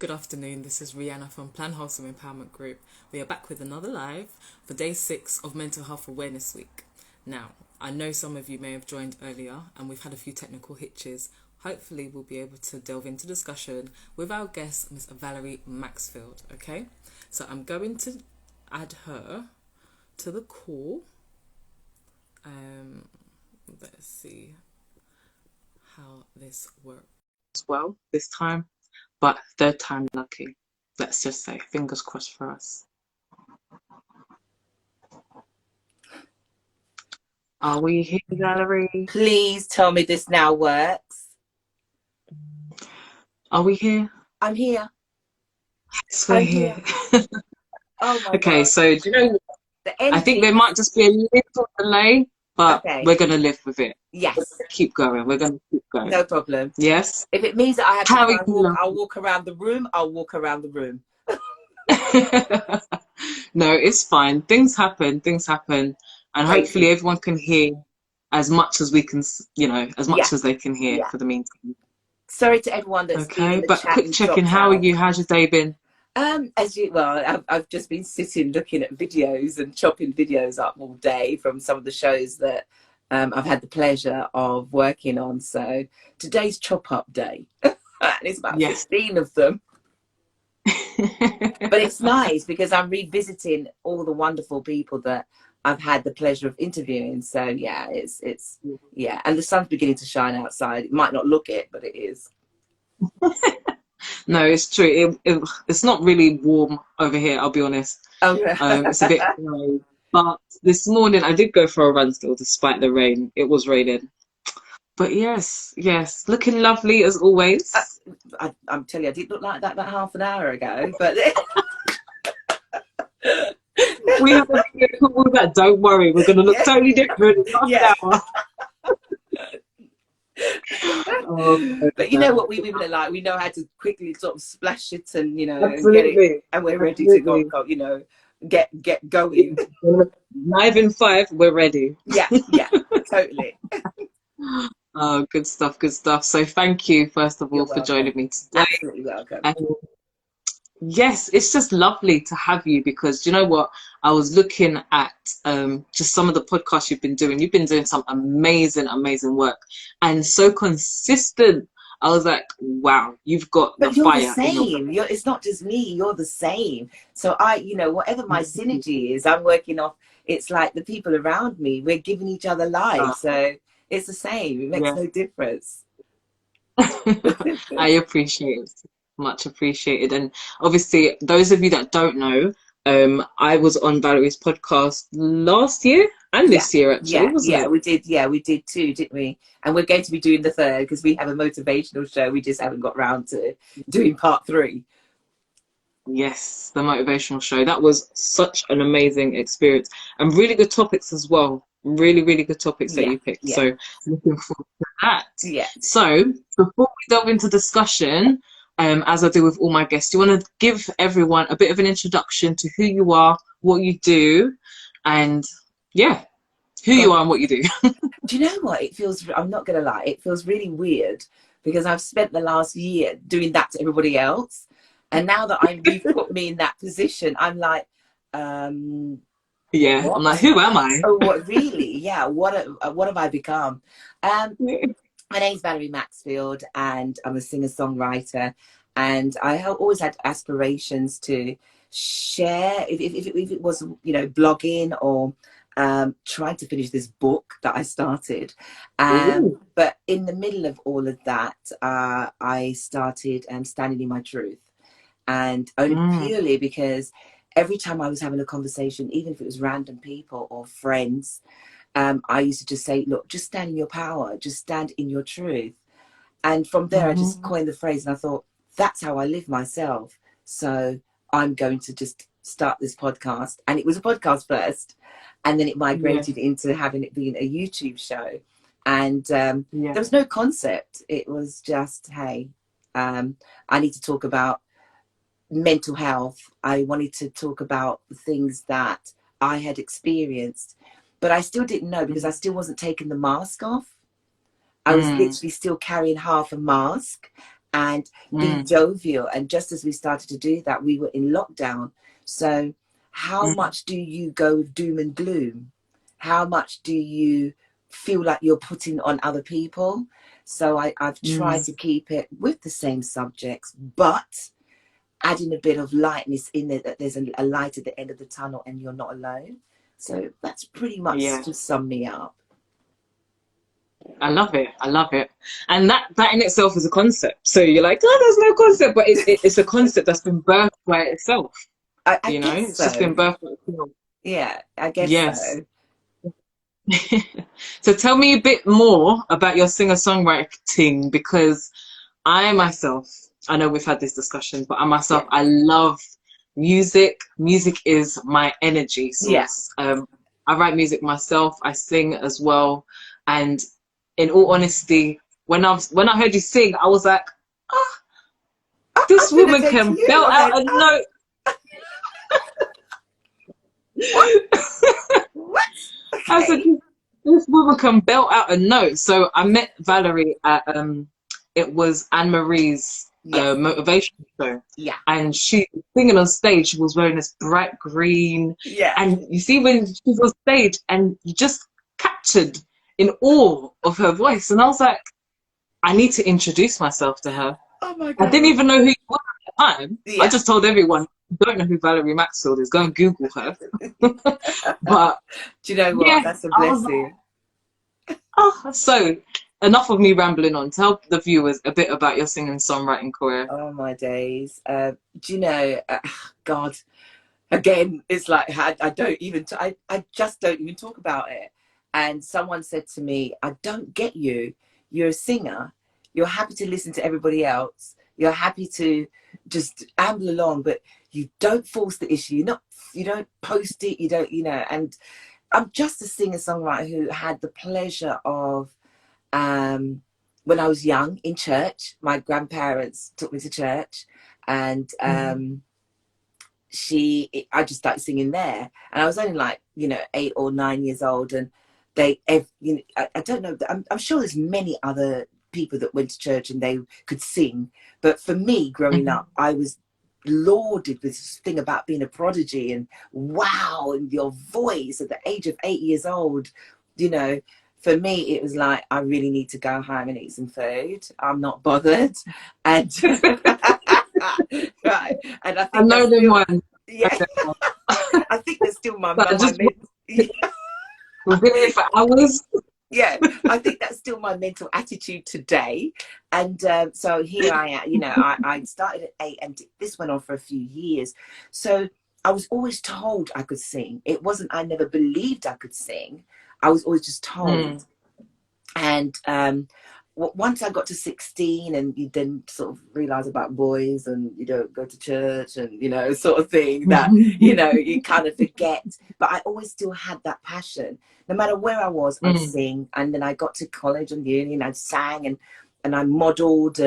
Good afternoon, this is Rihanna from Plan Wholesome Empowerment Group. We are back with another live for day 6 of Mental Health Awareness Week. Now, I know some of you may have joined earlier and we've had a few technical hitches. Hopefully we'll be able to delve into discussion with our guest, Miss Valarie Maxfield, okay? So I'm going to add her to the call. Let's see how this works as well this time. But third time lucky, let's just say, fingers crossed for us. Are we here, Valerie? Please tell me this now works. Are we here? I'm here. Yes, we're here. Oh my Okay, God. so do you know what? I think there might just be a little delay, but we're going to live with it. Yes. Keep going. We're going to keep going. No problem. Yes? If it means that I have to walk, I'll walk around the room. I'll walk around the room. No, it's fine. Things happen. And hopefully everyone can hear as much as we can, as much as they can hear for the meantime. Sorry to everyone that's okay, but quick check-in. How are you? How's your day been? I've just been sitting looking at videos and chopping videos up all day from some of the shows that I've had the pleasure of working on. So today's chop up day, and it's about 15 of them. But it's nice because I'm revisiting all the wonderful people that I've had the pleasure of interviewing. So yeah, it's and the sun's beginning to shine outside. It might not look it, but it is. No, it's true. It's not really warm over here, I'll be honest. It's a bit cold. But this morning I did go for a run still, despite the rain. It was raining. But yes, looking lovely as always. I'm telling you, I didn't look like that about half an hour ago. But we have a video call with that. Don't worry, we're going to look totally different in half an hour. But you know what we women are like. We know how to quickly sort of splash it and and get it, and we're ready to go. Get going. Live in 5, we're ready. Yeah, totally. Oh, good stuff. So thank you first of all for joining me today. Absolutely welcome. And yes, it's just lovely to have you because you know what? I was looking at just some of the podcasts you've been doing. You've been doing some amazing work and so consistent. I was like, wow, you've got the fire. You're the same. It's not just me. You're the same. So whatever my synergy is, I'm working off. It's like the people around me. We're giving each other life. So it's the same. It makes no difference. I appreciate it. Much appreciated. And obviously those of you that don't know, I was on Valerie's podcast last year and this year actually, wasn't it? We did too, didn't we? And we're going to be doing the third because we have a motivational show. We just haven't got round to doing part 3. Yes, the motivational show. That was such an amazing experience and really good topics as well. Really good topics that you picked. So looking forward to that. So before we delve into discussion, as I do with all my guests, do you want to give everyone a bit of an introduction to who you are, what you do, and who you are and what you do? Do you know what? It feels, I'm not going to lie, it feels really weird because I've spent the last year doing that to everybody else. And now that you've put me in that position, I'm like, I'm like, who am I? Oh, what really? Yeah. What have I become? My name's Valarie Maxfield and I'm a singer-songwriter, and I always had aspirations to share, if it was, blogging or trying to finish this book that I started. But in the middle of all of that, I started standing in my truth, and only purely because every time I was having a conversation, even if it was random people or friends, I used to just say, look, just stand in your power, just stand in your truth. And from there, I just coined the phrase and I thought, that's how I live myself. So I'm going to just start this podcast. And it was a podcast first, and then it migrated into having it being a YouTube show. And there was no concept. It was just, hey, I need to talk about mental health. I wanted to talk about the things that I had experienced. But I still didn't know because I still wasn't taking the mask off. I was literally still carrying half a mask. and be jovial. And just as we started to do that, we were in lockdown. So how much do you go with doom and gloom? How much do you feel like you're putting on other people? So I've tried to keep it with the same subjects, but adding a bit of lightness in it, that there's a light at the end of the tunnel and you're not alone. So that's pretty much to sum me up. I love it. I love it. And that in itself is a concept. So you're like, oh, there's no concept, but it's a concept that's been birthed by itself. I guess it's just been birthed by itself. Yeah, I guess so. So tell me a bit more about your singer-songwriting, because I myself, I know we've had this discussion, but I love music. Music is my energy source. I write music myself. I sing as well. And in all honesty, when I heard you sing, I was like, this woman can belt out a note. What? Okay. I said, this woman can belt out a note. So I met Valerie at it was Anne-Marie's motivation show. Yeah. And she was singing on stage. She was wearing this bright green. Yeah. And you see when she's on stage and you just captured in awe of her voice. And I was like, I need to introduce myself to her. Oh my God. I didn't even know who you were at the time. I just told everyone, don't know who Valarie Maxfield is, go and Google her. But do you know what? That's a blessing. So enough of me rambling on. Tell the viewers a bit about your singing songwriting career. Oh my days. Do you know, God, again, it's like I just don't even talk about it. And someone said to me, I don't get you. You're a singer. You're happy to listen to everybody else. You're happy to just amble along, but you don't force the issue. You don't post it. You don't, and I'm just a singer-songwriter who had the pleasure of, when I was young in church, my grandparents took me to church, and I just started singing there. And I was only like, 8 or 9 years old, and I don't know, I'm sure there's many other people that went to church and they could sing, but for me growing up, I was lauded with this thing about being a prodigy, and wow, and your voice at the age of 8 years old, for me it was like, I really need to go home and eat some food. I'm not bothered. And right, and I think I know them one. Yeah. I think there's still my mum. We've been here for hours. Yeah, I think that's still my mental attitude today. And so here I am, I started at 8 and this went on for a few years. So I was always told I could sing. It wasn't, I never believed I could sing. I was always just told. And once I got to 16 and you then sort of realize about boys and you don't go to church and, sort of thing that, you kind of forget. But I always still had that passion. No matter where I was, I'd sing. And then I got to college and uni and I sang and I modeled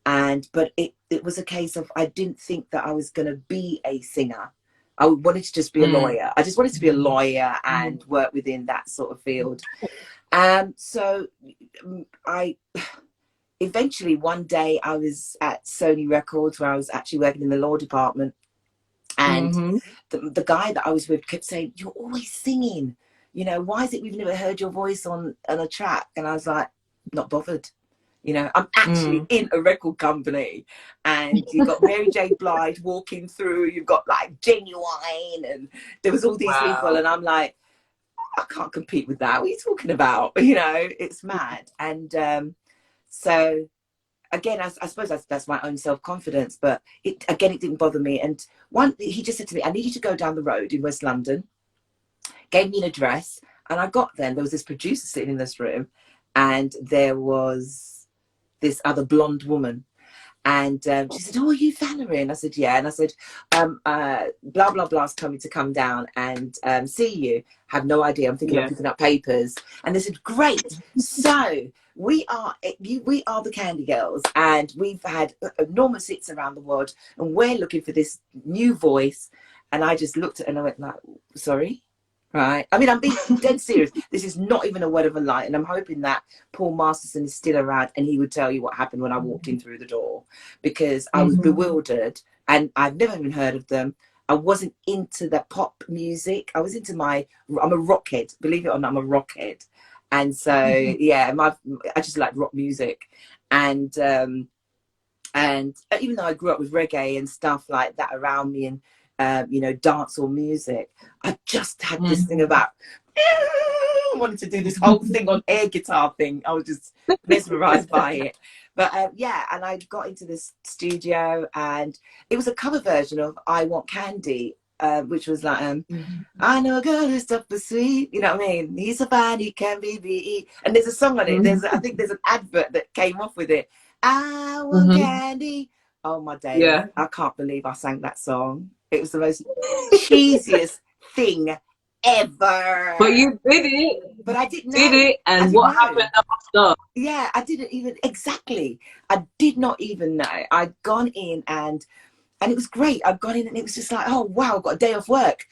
but it was a case of, I didn't think that I was going to be a singer. I wanted to just be a lawyer. I just wanted to be a lawyer and work within that sort of field. So I eventually one day I was at Sony Records where I was actually working in the law department, and the guy that I was with kept saying, you're always singing, why is it we've never heard your voice on a track? And I was like, not bothered. I'm actually in a record company, and you've got Mary J. Blige walking through, you've got like Genuine, and there was all these people, and I'm like, I can't compete with that. What are you talking about? It's mad. And so again, I suppose that's my own self-confidence, but it didn't bother me. And he just said to me, I need you to go down the road in West London, gave me an address, and I got there. There was this producer sitting in this room, and there was this other blonde woman. And she said, oh, are you Valerie? And I said, yeah. And I said, blah, blah, blah's told me to come down and see you. Have no idea. I'm thinking of picking up papers. And they said, great. So we are the Candy Girls, and we've had enormous hits around the world, and we're looking for this new voice. And I just looked at her and I went like, sorry? Right. I mean, I'm being dead serious. This is not even a word of a lie. And I'm hoping that Paul Masterson is still around and he would tell you what happened when I walked in through the door, because I was bewildered and I've never even heard of them. I wasn't into the pop music. I was into I'm a rockhead. Believe it or not, I'm a rockhead. And so, yeah, I just like rock music. And even though I grew up with reggae and stuff like that around me, and you know, dance or music, I just had this thing about wanted to do this whole thing on air guitar thing. I was just mesmerized by it. But yeah, and I got into this studio, and it was a cover version of I Want Candy, which was like, I know a girl who's tough but sweet, you know what I mean? He's so fine, he can be beat. And there's a song on it. I think there's an advert that came off with it. I want candy. Oh my days. Yeah. I can't believe I sang that song. It was the most cheesiest thing ever. But you did it. But I didn't know. Did it, and what happened after? Yeah, I didn't even, exactly. I did not even know. I'd gone in and it was great. I'd gone in and it was just like, oh wow, I've got a day off work.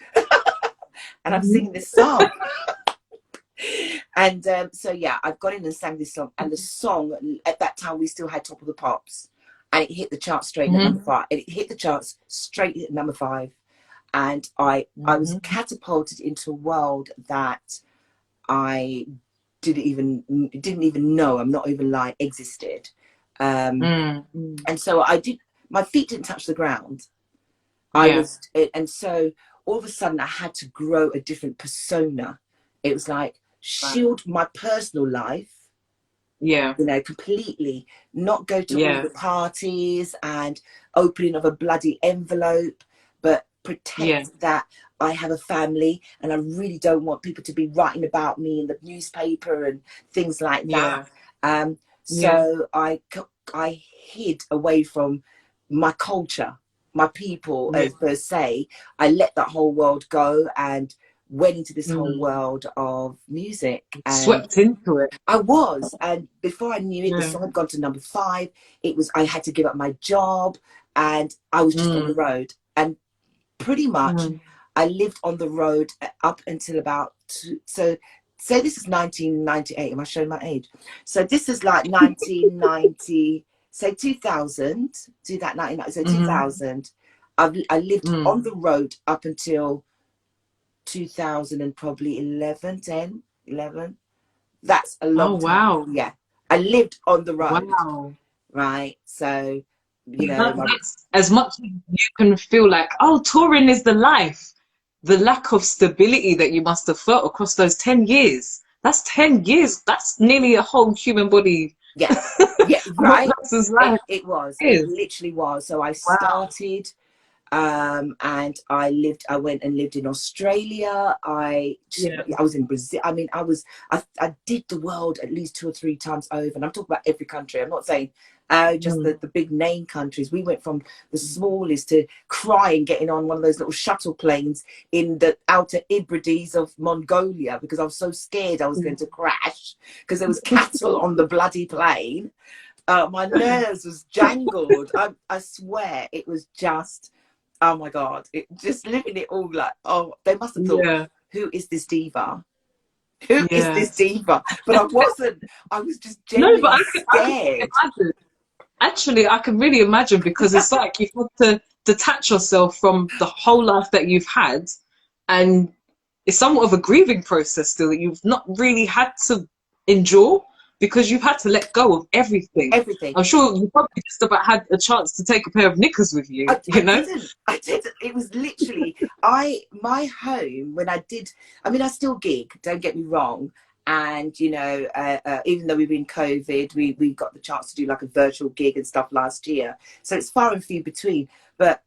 And I'm singing this song. And so yeah, I've gone in and sang this song, and the song at that time we still had Top of the Pops, and it hit the chart straight at number 5. It hit the charts straight at number 5, and I was catapulted into a world that I didn't even know, I'm not even lying, existed. And so my feet didn't touch the ground. And so all of a sudden I had to grow a different persona. It was like shield my personal life, you know, completely, not go to all the parties and opening of a bloody envelope, but protect that I have a family, and I really don't want people to be writing about me in the newspaper and things like that. So I hid away from my culture, my people, as per se. I let that whole world go and went into this whole world of music. And swept into it. I was, and before I knew it, the song had gone to number 5. I had to give up my job, and I was just on the road. And pretty much I lived on the road up until about so this is 1998. Am I showing my age? So this is like 1990, say 2000, do that 1990, so 2000. I lived on the road up until 2000 and probably 11. That's a long time. Wow. Yeah, I lived on the road. Wow. Right, so you know, that's as much as you can feel like, oh, touring is the life. The lack of stability that you must have felt across those 10 years. That's 10 years. That's nearly a whole human body. Yeah, yeah, right. It was. It literally was. So I started, and I went and lived in Australia. I was in Brazil. I mean, I did the world at least 2 or 3 times over, and I'm talking about every country. I'm not saying just the big name countries. We went from the smallest to crying, getting on one of those little shuttle planes in the outer Hebrides of Mongolia, because I was so scared I was going to crash because there was cattle on the bloody plane. My nerves was jangled. I swear it was just, oh my God, it just living it all like, oh, they must have thought, who is this diva? Who is this diva? But I wasn't. I was just genuinely scared. Actually, I can really imagine, because it's like you've had to detach yourself from the whole life that you've had, and it's somewhat of a grieving process still that you've not really had to endure, because you've had to let go of everything. I'm sure you probably just about had a chance to take a pair of knickers with you. I didn't. It was literally my home when I did. I mean, I still gig. Don't get me wrong. And you know, even though we've been COVID, we got the chance to do like a virtual gig and stuff last year. So it's far and few between. But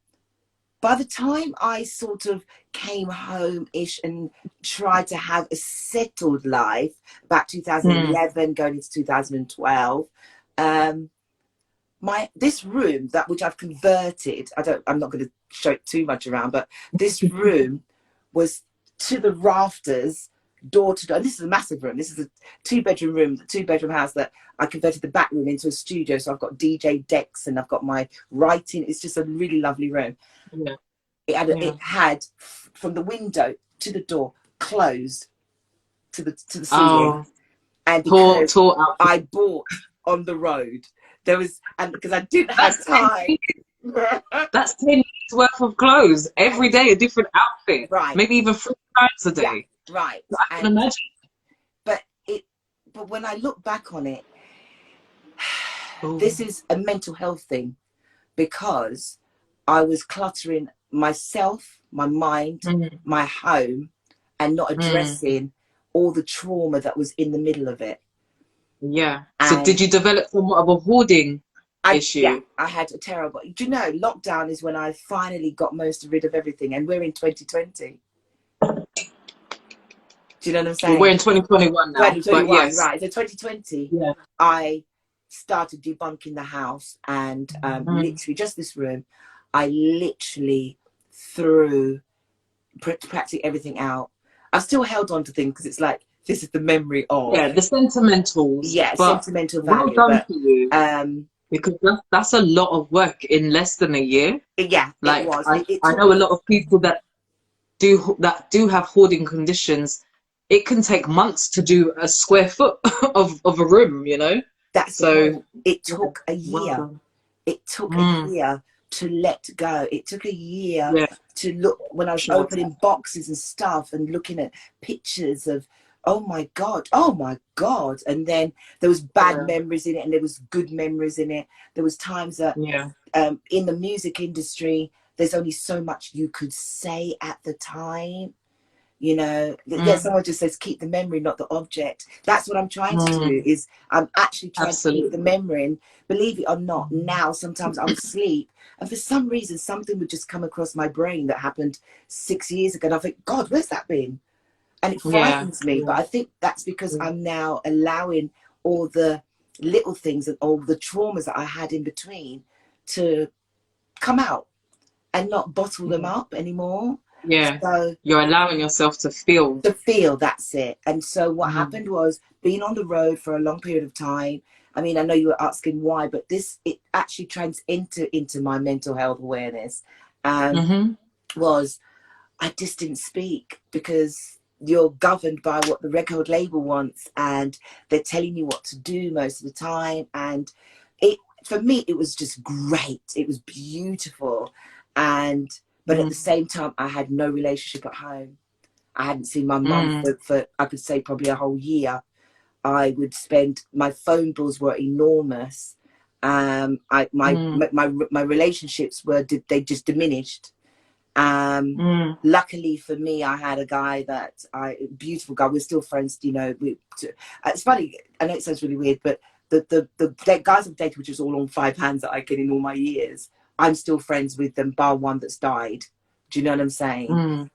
by the time I sort of came home-ish and tried to have a settled life, about 2011 going into 2012, this room which I've converted, I'm not going to show it too much around, but this room was to the rafters, door to door. And this is a massive room. This is a 2-bedroom room, the 2-bedroom house that I converted the back room into a studio. So I've got DJ decks and I've got my writing. It's just a really lovely room. It had from the window to the door, closed to the ceiling. Oh, And because tore out. I bought on the road, there was, and because I didn't have time. That's 10 years worth of clothes. Every day a different outfit. Right. Maybe even 3 times a day. Yeah, right. I can imagine. But when I look back on it, Ooh. This is a mental health thing, because I was cluttering myself, my mind, my home, and not addressing all the trauma that was in the middle of it. Yeah. So did you develop somewhat of a hoarding issue? Yeah, I had a terrible. Do you know, lockdown is when I finally got rid of everything, and we're in 2020. Do you know what I'm saying? Well, we're in 2021 now. 2021, but yes. Right. So 2020, yeah. I started debunking the house, and literally just this room, I literally threw practically everything out. I've still held on to things because it's like, this is the memory of. Yeah, the sentimentals. Yeah, sentimental value. Well done for you. Because that's a lot of work in less than a year. Yeah, like, it was. I know a lot of people that do have hoarding conditions. It can take months to do a square foot of a room, you know? That's so it took a year. Well, it took a year to let go. It took a year to look, when I was opening boxes and stuff and looking at pictures of, oh my God. And then there was bad memories in it, and there was good memories in it. There was times that in the music industry, there's only so much you could say at the time. You know, someone just says, keep the memory, not the object. That's what I'm trying to do, is I'm actually trying to keep the memory. And believe it or not, now sometimes I'll sleep, and for some reason, something would just come across my brain that happened 6 years ago. And I think, God, where's that been? And it frightens me. But I think that's because I'm now allowing all the little things and all the traumas that I had in between to come out and not bottle them up anymore. Yeah, so you're allowing yourself to feel. That's it. And so what happened was, being on the road for a long period of time, I mean, I know you were asking why, but it actually into my mental health awareness. Was I just didn't speak, because you're governed by what the record label wants, and they're telling you what to do most of the time. And for me, it was just great. It was beautiful. But at the same time, I had no relationship at home. I hadn't seen my mum for I could say probably a whole year. I would spend, my phone bills were enormous. My relationships they just diminished. Luckily for me, I had a guy beautiful guy. We're still friends, you know. It's funny, I know it sounds really weird, but the guys I've dated, which is all on 5 hands that I get in all my years, I'm still friends with them, bar one that's died. Do you know what I'm saying?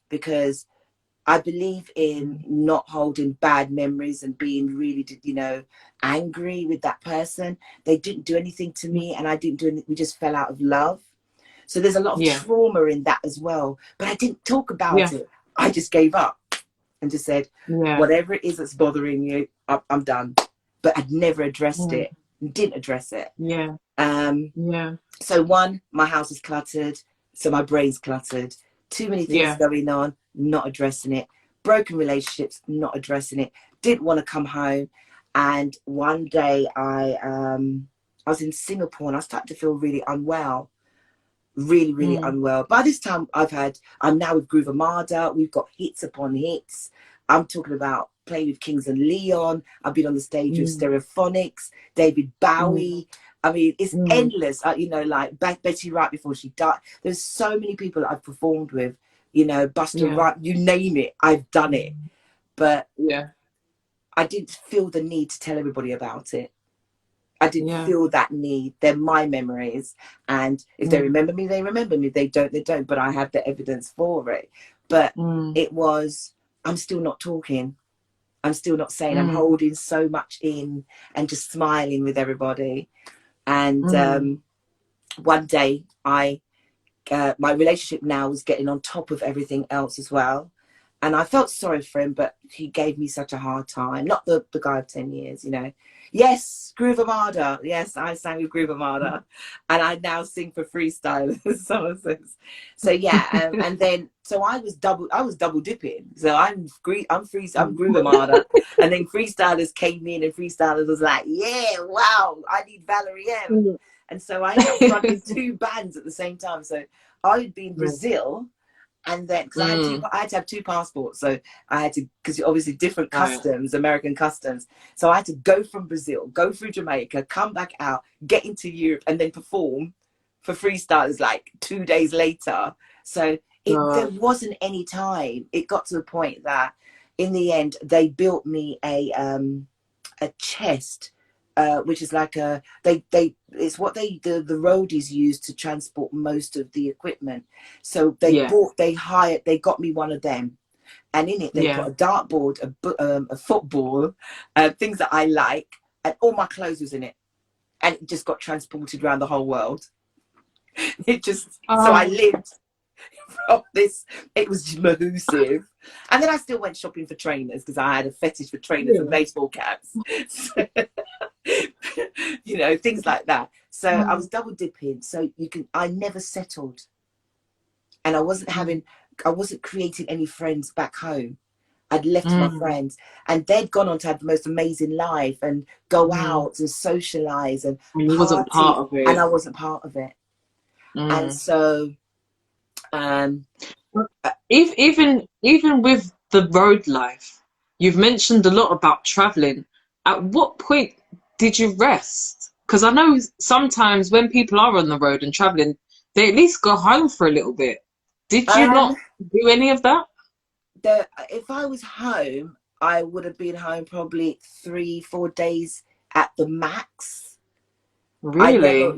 Because I believe in not holding bad memories and being really, you know, angry with that person. They didn't do anything to me, and I didn't do anything. We just fell out of love. So there's a lot of trauma in that as well. But I didn't talk about it. I just gave up and just said, whatever it is that's bothering you, I'm done. But I'd never addressed it. Didn't address it. So my house is cluttered, so my brain's cluttered. Too many things going on, not addressing it. Broken relationships, not addressing it. Didn't want to come home. And one day I was in Singapore, and I started to feel really unwell. Really unwell. By this time, I'm now with Groove Armada. We've got hits upon hits. I'm talking about playing with Kings and Leon. I've been on the stage with Stereophonics, David Bowie. I mean, it's endless. You know, like Betty Wright before she died. There's so many people that I've performed with. You know, Buster Wright. You name it, I've done it. But I didn't feel the need to tell everybody about it. I didn't feel that need. They're my memories, and if they remember me, they remember me. If they don't, they don't. But I have the evidence for it. But it was, I'm still not talking. I'm still not saying. I'm holding so much in and just smiling with everybody. And one day, my relationship now was getting on top of everything else as well. And I felt sorry for him, but he gave me such a hard time. Not the guy of 10 years, you know. Yes, Groove Armada. Yes, I sang with Groove Armada. And I now sing for freestylers. So yeah, and then so I was double dipping. So I'm Groove Armada. And then freestylers came in and freestylers was like, yeah, wow, I need Valarie M. And so I ended up fronting 2 bands at the same time. So I would be in Brazil. And then, because I had to have 2 passports, so I had to, because obviously different customs, American customs. So I had to go from Brazil, go through Jamaica, come back out, get into Europe, and then perform for freestylers like 2 days later. So there wasn't any time. It got to the point that, in the end, they built me a chest. Which is like it's what the roadies use to transport most of the equipment. So they got me one of them, and in it they put a dartboard, a football, things that I like, and all my clothes was in it, and it just got transported around the whole world. So I lived from this. It was mahoosive. And then I still went shopping for trainers because I had a fetish for trainers and baseball caps. So, you know, things like that. So I was double dipping. So I never settled. And I wasn't creating any friends back home. I'd left my friends, and they'd gone on to have the most amazing life and go out and socialize and you wasn't part of it. And I wasn't part of it. And so even with the road life, you've mentioned a lot about traveling. At what point did you rest? Because I know sometimes when people are on the road and traveling, they at least go home for a little bit. Did you not do any of that? If I was home, I would have been home probably 3-4 days at the max. Really?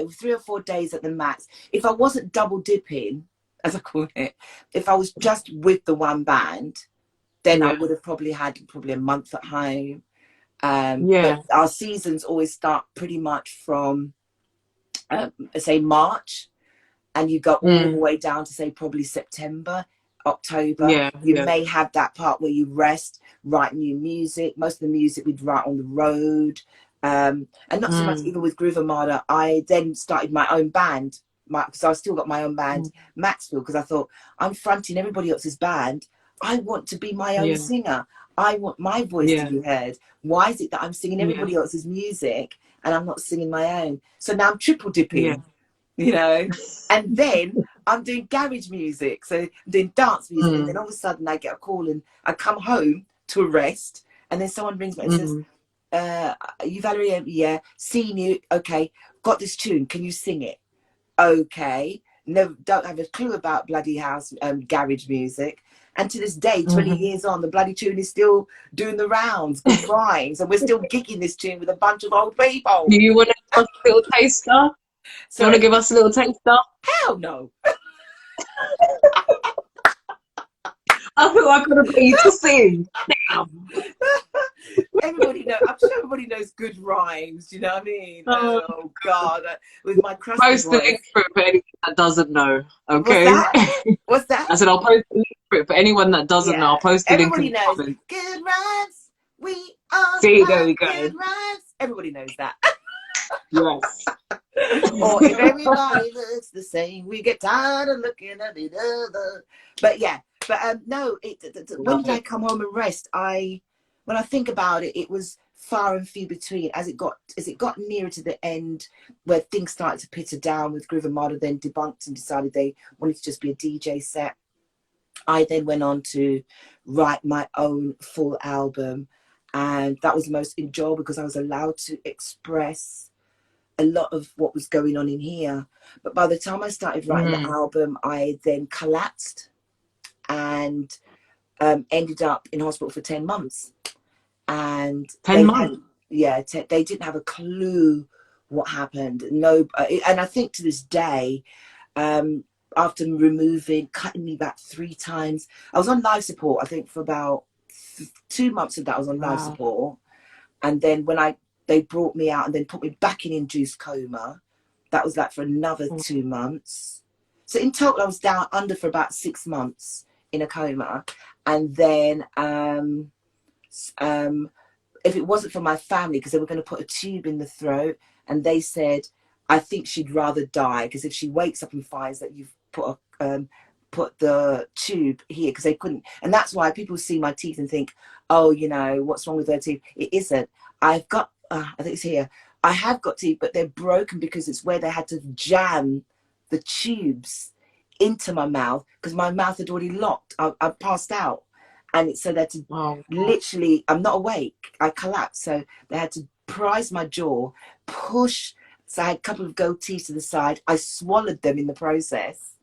3 or 4 days at the max. If I wasn't double dipping, as I call it, if I was just with the one band, then I would have probably had a month at home. But our seasons always start pretty much from, say, March, and you go all the way down to, say, probably September, October. You may have that part where you rest, write new music. Most of the music we'd write on the road. And not so much even with Groove Armada. I then started my own band, because I still got my own band, Maxfield, because I thought, I'm fronting everybody else's band. I want to be my own singer. I want my voice to be heard. Why is it that I'm singing everybody else's music and I'm not singing my own? So now I'm triple dipping, you know, and then I'm doing garage music. So I'm doing dance music. And then all of a sudden I get a call and I come home to a rest. And then someone rings me and says, you Valerie? Yeah, seen you. Okay, got this tune. Can you sing it? Okay. No, don't have a clue about bloody house garage music. And to this day, 20 years on, the bloody tune is still doing the rounds, good rhymes, and we're still gigging this tune with a bunch of old people. Do you want to give us a little taster? Do you want to give us a little taster? Hell no. I feel like I could have got you to sing. Everybody knows. I'm sure everybody knows good rhymes. You know what I mean? Oh God, with my crusty post the link for it for anyone that doesn't know. Okay. What's that? I said I'll post the link for it for anyone that doesn't know. I'll post the link. Everybody knows good rhymes. We all see, there you go. Good rhymes. Everybody knows that. Yes. Or if everybody looks the same, we get tired of looking at each other. But yeah. But no, when did I come home and rest? When I think about it, it was far and few between. As it got nearer to the end, where things started to peter down with Groove Armada, then debunked and decided they wanted to just be a DJ set. I then went on to write my own full album, and that was the most enjoyable because I was allowed to express a lot of what was going on in here. But by the time I started writing the album, I then collapsed and ended up in hospital for 10 months. And 10 months? They didn't have a clue what happened. No, and I think to this day, after cutting me back 3 times, I was on life support, I think for about 2 months of that I was on life support. And then when they brought me out and then put me back in induced coma, that was like for another 2 months. So in total, I was down under for about 6 months in a coma. And then if it wasn't for my family, because they were going to put a tube in the throat, and they said, I think she'd rather die, because if she wakes up and finds that you've put the tube here, because they couldn't. And that's why people see my teeth and think, oh, you know, what's wrong with her teeth? It isn't. I've got, I think it's here. I have got teeth, but they're broken because it's where they had to jam the tubes into my mouth, because my mouth had already locked. I passed out. And so they had to literally, I'm not awake. I collapsed. So they had to prise my jaw, push. So I had a couple of gold teeth to the side. I swallowed them in the process.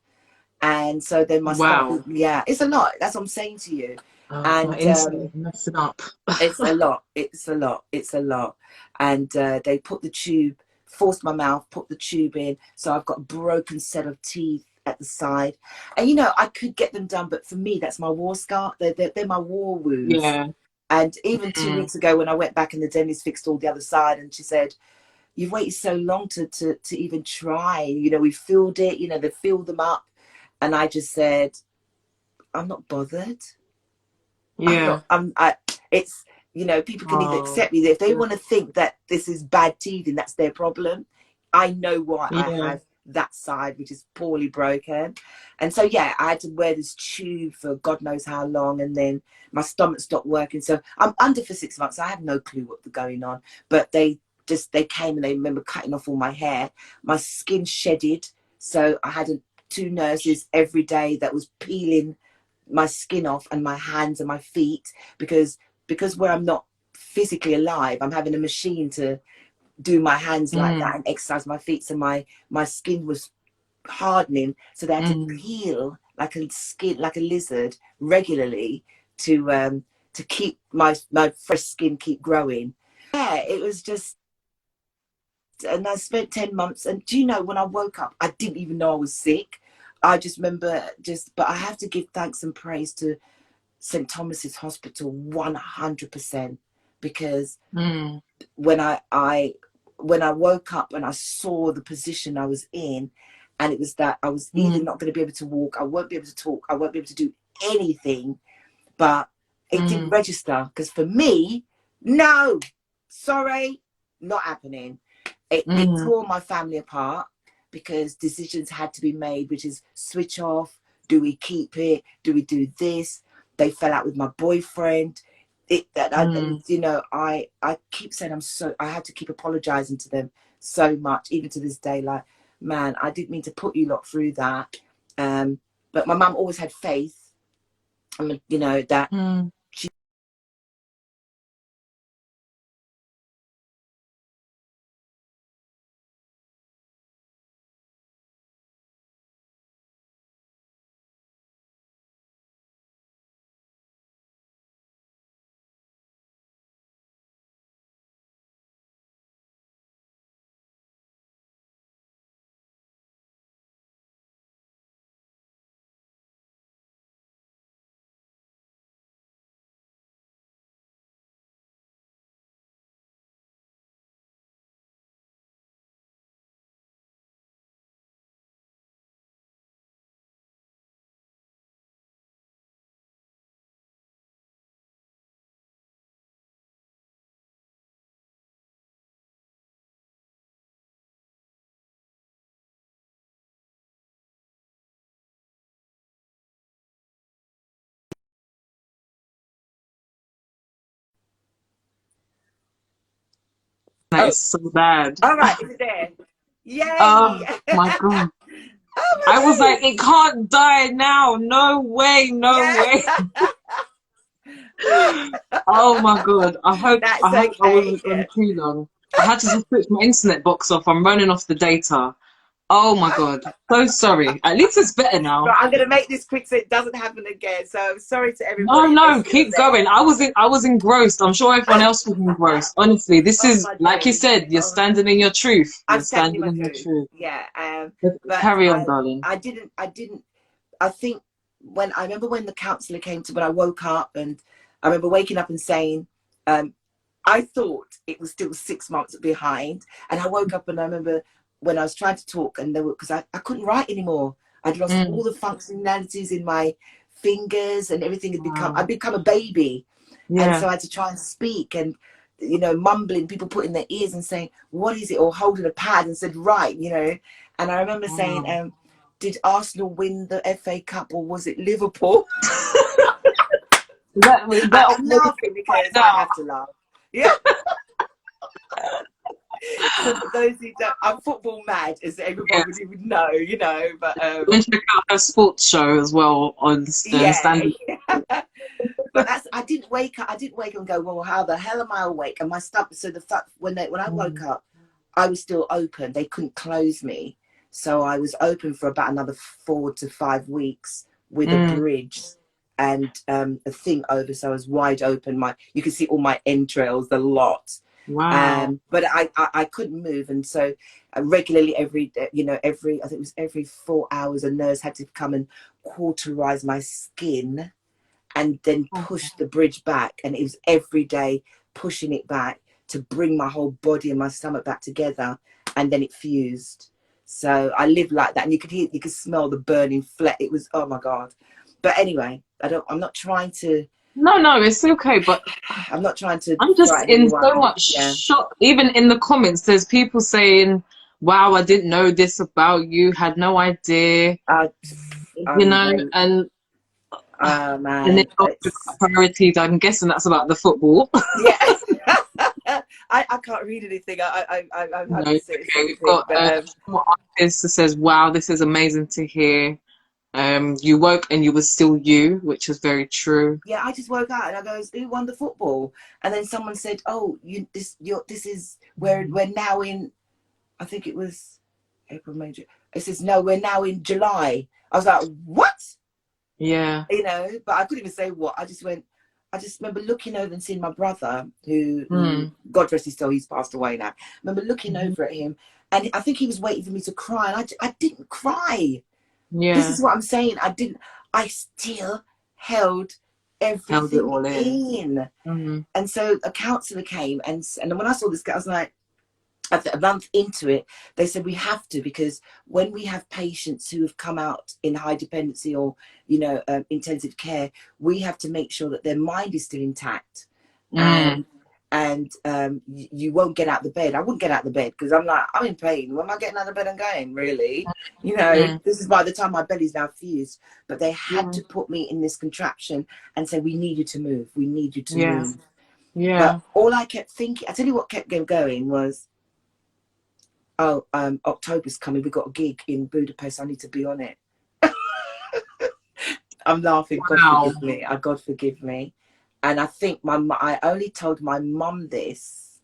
And so then my stomach, yeah, it's a lot. That's what I'm saying to you. And my inside is messing up. It's a lot. It's a lot. It's a lot. And they put the tube, forced my mouth, put the tube in. So I've got a broken set of teeth at the side. And, you know, I could get them done, but for me, that's my war scar. They're my war wounds. Yeah. And even 2 weeks ago when I went back and the dentist fixed all the other side, and she said, you've waited so long to even try. You know, we filled it, you know, they filled them up. And I just said, I'm not bothered. Yeah. It's, you know, people can either accept me. If they want to think that this is bad teething, that's their problem. I know why I have that side, which is poorly broken. And so, yeah, I had to wear this tube for God knows how long. And then my stomach stopped working. So I'm under for 6 months. So I have no clue what was going on. But they came and they remember cutting off all my hair. My skin shedded. So I had 2 nurses every day that was peeling my skin off and my hands and my feet, because where I'm not physically alive, I'm having a machine to do my hands like that and exercise my feet. So my skin was hardening, so they had to peel like a lizard regularly to keep my fresh skin keep growing. Yeah, it was just. And I spent 10 months, and do you know, when I woke up, I didn't even know I was sick. I just remember but I have to give thanks and praise to St. Thomas's Hospital 100%, because when I woke up and I saw the position I was in, and it was that I was either not going to be able to walk, I won't be able to talk, I won't be able to do anything, but it didn't register, because for me, no, sorry, not happening. It tore my family apart, because decisions had to be made, which is switch off. Do we keep it? Do we do this? They fell out with my boyfriend. You know, I keep saying I had to keep apologizing to them so much, even to this day. Like, man, I didn't mean to put you lot through that. But my mum always had faith. You know, that she. That is so bad. All right, is it there? Yay! Oh my God. Oh my I was days. like, it can't die now. No way, no way. Oh my God. I hope I wasn't on too long. I had to just switch my internet box off. I'm running off the data. Oh my God. So sorry. At least it's better now. Right, I'm gonna make this quick so it doesn't happen again. So I'm sorry to everybody. No, keep going. I was engrossed. I'm sure everyone else was engrossed. Honestly, this is, like you said, you're standing in your truth. You're standing in your truth. Yeah. But carry on, darling. I think I remember when the counsellor came when I woke up, and I remember waking up and saying, I thought it was still 6 months behind. And I woke up and I remember when I was trying to talk, and because I couldn't write anymore. I'd lost all the functionalities in my fingers and everything had become, I'd become a baby. Yeah. And so I had to try and speak, and, you know, mumbling, people putting their ears and saying, what is it? Or holding a pad and said, right, you know. And I remember saying, did Arsenal win the FA Cup or was it Liverpool? I'm laughing because I have to laugh. Yeah. So for those who don't, I'm football mad, as everybody would know, you know. But check out her sports show as well on Standard. But that's, I didn't wake up and go, well, how the hell am I awake? And my stomach. So the fact when I woke up, I was still open. They couldn't close me, so I was open for about another 4 to 5 weeks with a bridge and a thing over, so I was wide open. You can see all my entrails, the lot. Wow. But I couldn't move, and so regularly I think it was every 4 hours, a nurse had to come and cauterize my skin and then push the bridge back, and it was every day pushing it back to bring my whole body and my stomach back together, and then it fused. So I lived like that, and you could smell the burning flesh. It was, oh my God. But anyway, I'm not trying to. No, it's okay. But I'm not trying to. I'm just in so much shock. Even in the comments, there's people saying, "Wow, I didn't know this about you. Had no idea." You know, and man, and priorities. I'm guessing that's about the football. Yeah. I can't read anything. I've had to say We've got artist that says, "Wow, this is amazing to hear. You woke and you were still you," which is very true. Yeah, I just woke up and I goes, "Who won the football?" And then someone said, "Oh, this is we're now in." I think it was April, May. It says, "No, we're now in July." I was like, "What?" Yeah. You know, but I couldn't even say what. I just remember looking over and seeing my brother, who God rest his soul, he's passed away now. I remember looking over at him, and I think he was waiting for me to cry, and I didn't cry. Yeah. This is what I'm saying. I still held everything in. And so a counsellor came, and when I saw this guy, I was like, a month into it, they said we have to, because when we have patients who have come out in high dependency or, you know, intensive care, we have to make sure that their mind is still intact. And you won't get out the bed. I wouldn't get out the bed because I'm like, I'm in pain. When am I getting out of bed and going? Really? You know, this is by the time my belly's now fused. But they had to put me in this contraption and say, we need you to move. We need you to move. Yeah. But all I kept thinking, I tell you what kept going was, oh, October's coming. We got a gig in Budapest. I need to be on it. I'm laughing. God forgive me. God forgive me. And I think I only told my mum this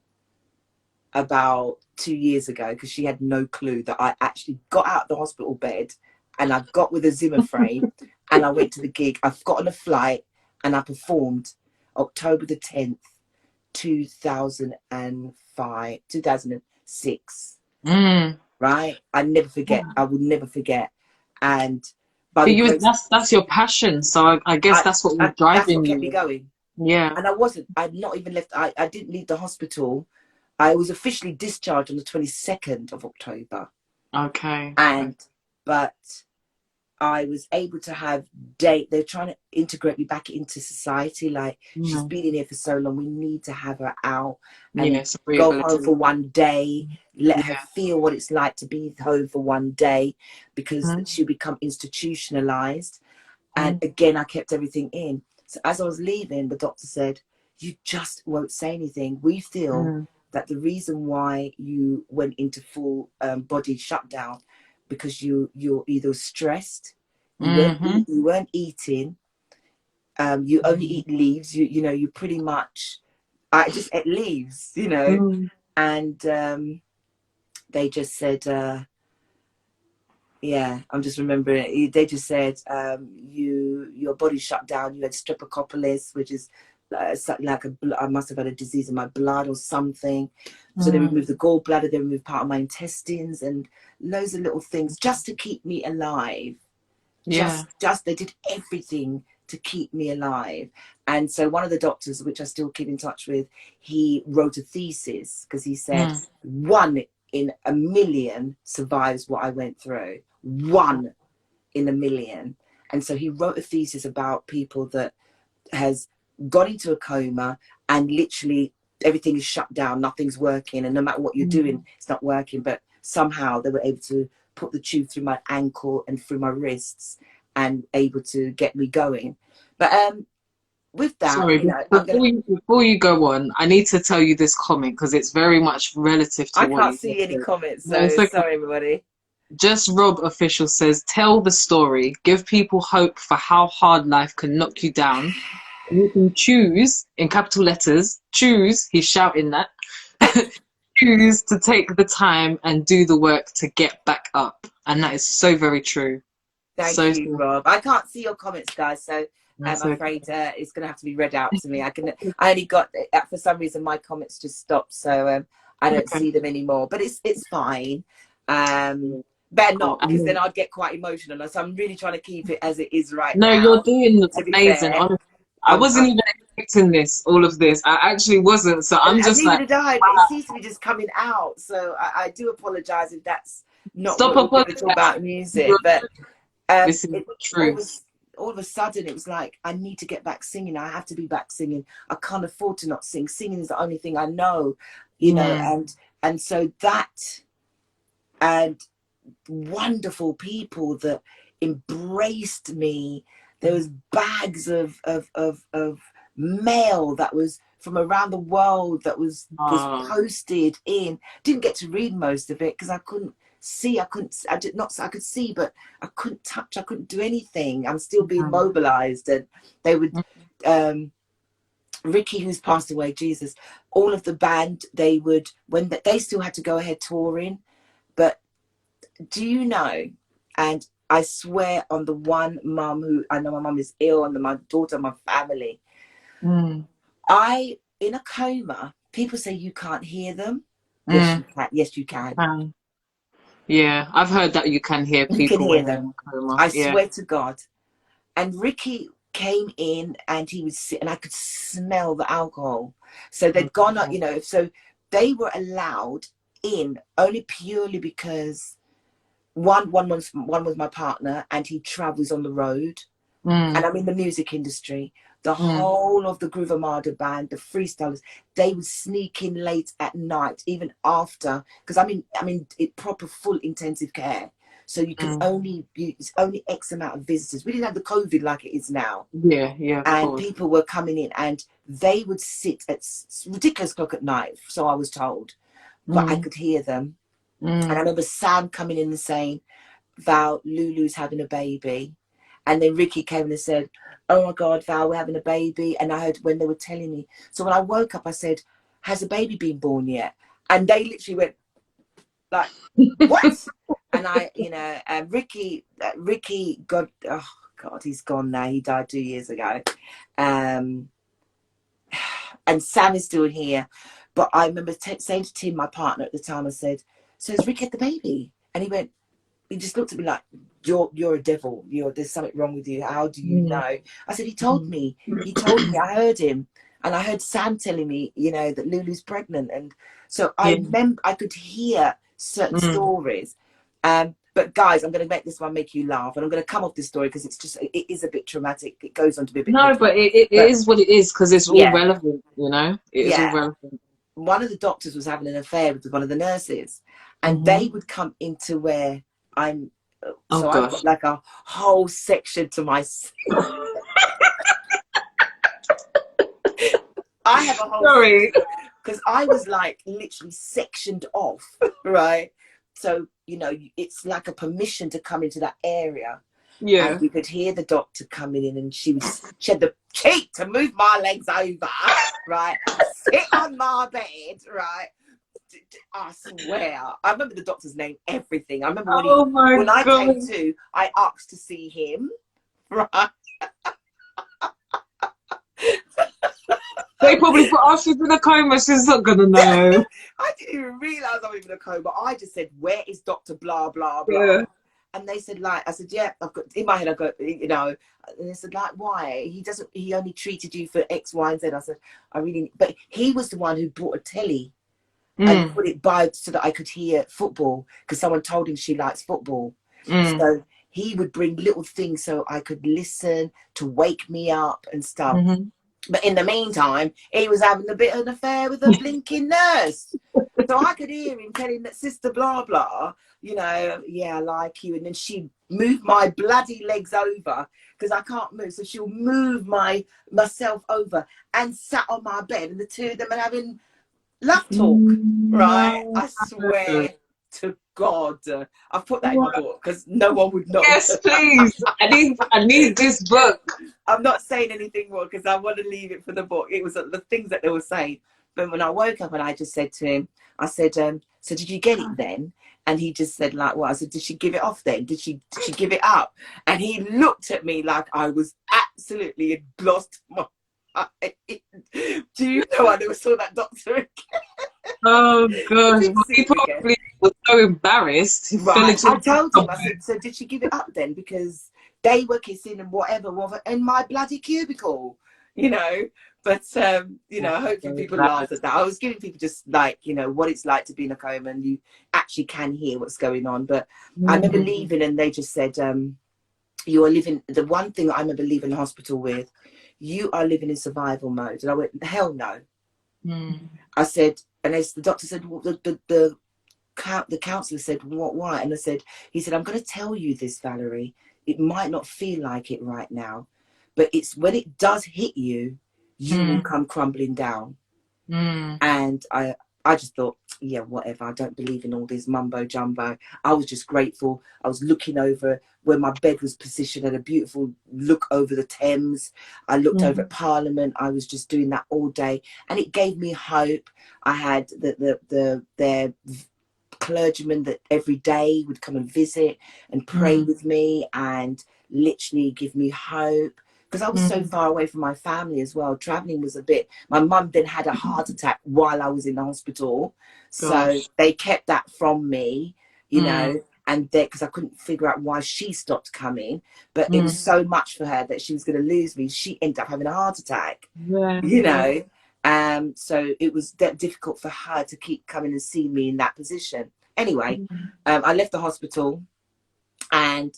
about 2 years ago, because she had no clue that I actually got out of the hospital bed and I got with a Zimmer frame and I went to the gig. I've got on a flight and I performed October the 10th, 2006. Right? I never forget. I will never forget. And but that's your passion. So I guess that's what was driving that's what kept me going. Yeah. And I'd not even left. I didn't leave the hospital. I was officially discharged on the 22nd of October. Okay. But I was able to have they're trying to integrate me back into society. Like, she's been in here for so long, we need to have her out and go home for one day, let her feel what it's like to be home for one day, because she'll become institutionalized. And again, I kept everything in. So as I was leaving, the doctor said, you just won't say anything. We feel that the reason why you went into full body shutdown, because you're either stressed, you weren't eating, you only eat leaves, you know, you pretty much, I just ate leaves, you know, and they just said, I'm just remembering it. They just said, your body shut down, you had streptococcus, which is something like I must have had a disease in my blood or something. So they removed the gallbladder, they removed part of my intestines and loads of little things just to keep me alive. Just they did everything to keep me alive. And so one of the doctors, which I still keep in touch with, he wrote a thesis, because he said 1 in a million survives what I went through. 1 in a million. And so he wrote a thesis about people that has got into a coma and literally everything is shut down, nothing's working, and no matter what you're doing, it's not working. But somehow they were able to put the tube through my ankle and through my wrists and able to get me going. But with that, sorry, you know, before you go on, I need to tell you this comment because it's very much relative to I what can't you see just any said. comments, No, it's so okay. sorry everybody. Just Rob Official says, tell the story, give people hope for how hard life can knock you down. You can choose, in capital letters, choose, he's shouting that, choose to take the time and do the work to get back up. And that is so very true. Thank So, you, Rob. I can't see your comments, guys, so I'm so afraid it's going to have to be read out to me. I only got, for some reason, my comments just stopped, so I don't see them anymore. But it's fine. Better not, because then I'd get quite emotional. So I'm really trying to keep it as it is right now. No, you're doing amazing. Fair, I wasn't even expecting all of this. I actually wasn't. So I'm just neither like, did I, but it seems to be just coming out. So I do apologize if that's not stop what you're going to talk about music. But this is true. All of a sudden it was like, I need to get back singing. I have to be back singing. I can't afford to not sing. Singing is the only thing I know, you know, and so that, and wonderful people that embraced me. There was bags of mail that was from around the world that was posted in. Didn't get to read most of it because I couldn't see. I could see, but I couldn't touch. I couldn't do anything. I'm still being mobilized. And they would Ricky, who's passed away, Jesus, all of the band, they would, when they still had to go ahead touring. But do you know, and I swear on the one mum who, I know my mum is ill, and my daughter, my family, in a coma, people say you can't hear them. Yes, you can. Yes, you can. Yeah, I've heard that you can hear people. You can hear them. In a coma. I swear to God. And Ricky came in and he would sit, and I could smell the alcohol. So they'd gone up, you know, so they were allowed in only purely because one was my partner, and he travels on the road, and I'm in the music industry. The whole of the Groove Armada band, the freestylers, they would sneak in late at night, even after, because I mean it proper full intensive care. So you can it's only X amount of visitors. We didn't have the COVID like it is now. Yeah. And people were coming in, and they would sit at ridiculous o'clock at night, so I was told, but I could hear them. And I remember Sam coming in and saying, Val, Lulu's having a baby. And then Ricky came in and said, oh my God, Val, we're having a baby. And I heard when they were telling me. So when I woke up, I said, has a baby been born yet? And they literally went like, what? And I, you know, Ricky, God, oh God, he's gone now. He died 2 years ago. And Sam is still here. But I remember saying to Tim, my partner at the time, I said, so has Rick had the baby? And he just looked at me like, you're a devil. There's something wrong with you. How do you know? I said, he told me, I heard him. And I heard Sam telling me, you know, that Lulu's pregnant. And so I remember I could hear certain stories. But guys, I'm going to make this one make you laugh. And I'm going to come off this story because it is a bit traumatic. It goes on to be a bit. No, but it is what it is because it's all relevant, you know? It is all relevant. One of the doctors was having an affair with one of the nurses, and they would come into where I'm. So I've got like a whole section to myself. I have a whole. Sorry, because I was like literally sectioned off, right? So you know, it's like a permission to come into that area. Yeah, and we could hear the doctor coming in, and she had the cheek to move my legs over, right? Sit on my bed, right? I swear, I remember the doctor's name, everything. I remember when I came to, I asked to see him, right? They probably put, oh, she's in a coma, she's not gonna know. I didn't even realise I was in a coma. I just said, where is Dr. Blah, blah, blah? Yeah. And they said, like, I said, yeah, I've got, in my head, I've got, you know, and they said, like, why? He only treated you for X, Y, and Z. I said, but he was the one who bought a telly and put it by so that I could hear football, because someone told him she likes football. So he would bring little things so I could listen, to wake me up and stuff. But in the meantime, he was having a bit of an affair with a blinking nurse. So I could hear him telling that sister blah blah, you know, yeah, I like you. And then she moved my bloody legs over because I can't move. So she'll move myself over and sat on my bed, and the two of them are having love talk. Right? I swear to God, I've put that in my book because no one would know. Yes, please. I need this book. I'm not saying anything more because I want to leave it for the book. It was the things that they were saying. But when I woke up and I just said to him, I said, so did you get it then? And he just said, like, well, I said, did she give it off then? Did she give it up? And he looked at me like I was absolutely had lost my mind. Do you know I never saw that doctor again? Oh gosh, he probably was so embarrassed. Right. I told him, I said, so did she give it up then? Because they were kissing and whatever in my bloody cubicle, you know. But you know, hopefully people laugh at that. I was giving people just like, you know, what it's like to be in a coma and you actually can hear what's going on. But I remember leaving and they just said, you are living, the one thing I remember leaving the hospital with, you are living in survival mode. And I went, hell no. I said, and as the doctor said, well, the counsellor said, what, why? And I said, he said, I'm going to tell you this, Valerie. It might not feel like it right now, but it's when it does hit you, you will come crumbling down. And I just thought, yeah, whatever. I don't believe in all this mumbo jumbo. I was just grateful. I was looking over where my bed was positioned at a beautiful look over the Thames. I looked over at Parliament. I was just doing that all day, and it gave me hope. I had their clergyman that every day would come and visit and pray with me and literally give me hope. Because I was so far away from my family as well. Traveling was a bit, my mum then had a heart attack while I was in the hospital. So they kept that from me, you know, and because I couldn't figure out why she stopped coming. But it was so much for her that she was going to lose me. She ended up having a heart attack, you know. So it was difficult for her to keep coming and see me in that position. Anyway, I left the hospital and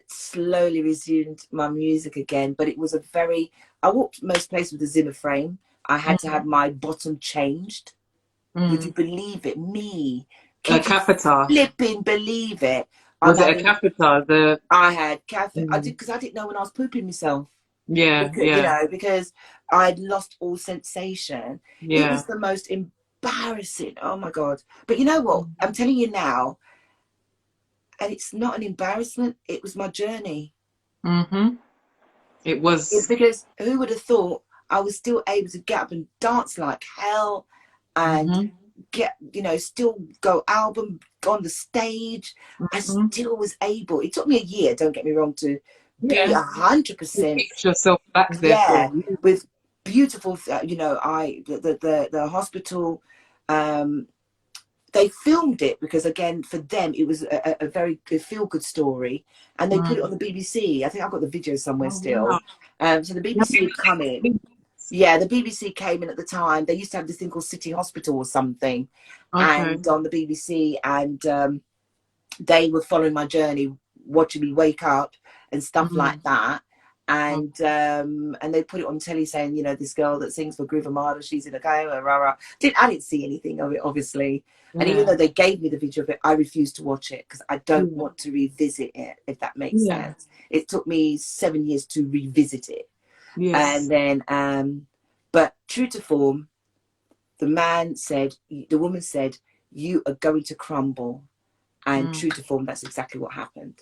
slowly resumed my music again, but it was I walked most places with a Zimmer frame. I had to have my bottom changed. Would you believe it? Me. A catheter. Flipping believe it. Was it a catheter? I had catheter. I did because I didn't know when I was pooping myself. Yeah, you know, because I'd lost all sensation. Yeah. It was the most embarrassing. Oh my God. But you know what? I'm telling you now, and it's not an embarrassment, it was my journey. It was. It's because who would have thought I was still able to get up and dance like hell and get, you know, still go album on the stage. I still was able. It took me a year, don't get me wrong, to be 100%. Get yourself back there. Yeah, with beautiful, you know, the hospital, they filmed it because, again, for them, it was a very feel-good story. And they put it on the BBC. I think I've got the video somewhere still. Wow. So the BBC would come in. Yeah, the BBC came in at the time. They used to have this thing called City Hospital or something. And on the BBC. And they were following my journey, watching me wake up and stuff like that. And they put it on telly saying, you know, this girl that sings for Groove Armada, she's in a coma, rah, rah. I didn't see anything of it, obviously. And even though they gave me the video of it, I refused to watch it because I don't want to revisit it, if that makes sense. It took me 7 years to revisit it. And then, but true to form, the woman said, you are going to crumble. And true to form, that's exactly what happened.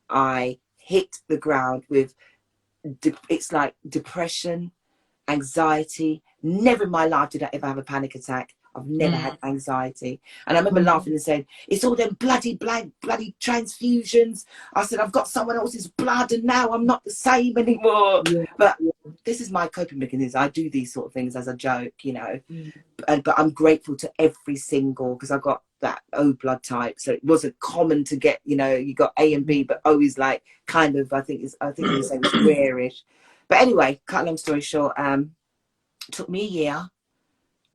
I hit the ground with, it's like depression, anxiety. Never in my life did I ever have a panic attack. I've never had anxiety. And I remember laughing and saying, it's all them bloody transfusions. I said, I've got someone else's blood and now I'm not the same anymore. But this is my coping mechanism. I do these sort of things as a joke, you know. But I'm grateful to every single, because I got that O blood type. So it wasn't common to get, you know, you got A and B, but O is like kind of, I think you were saying it's rare-ish. But anyway, cut a long story short, took me a year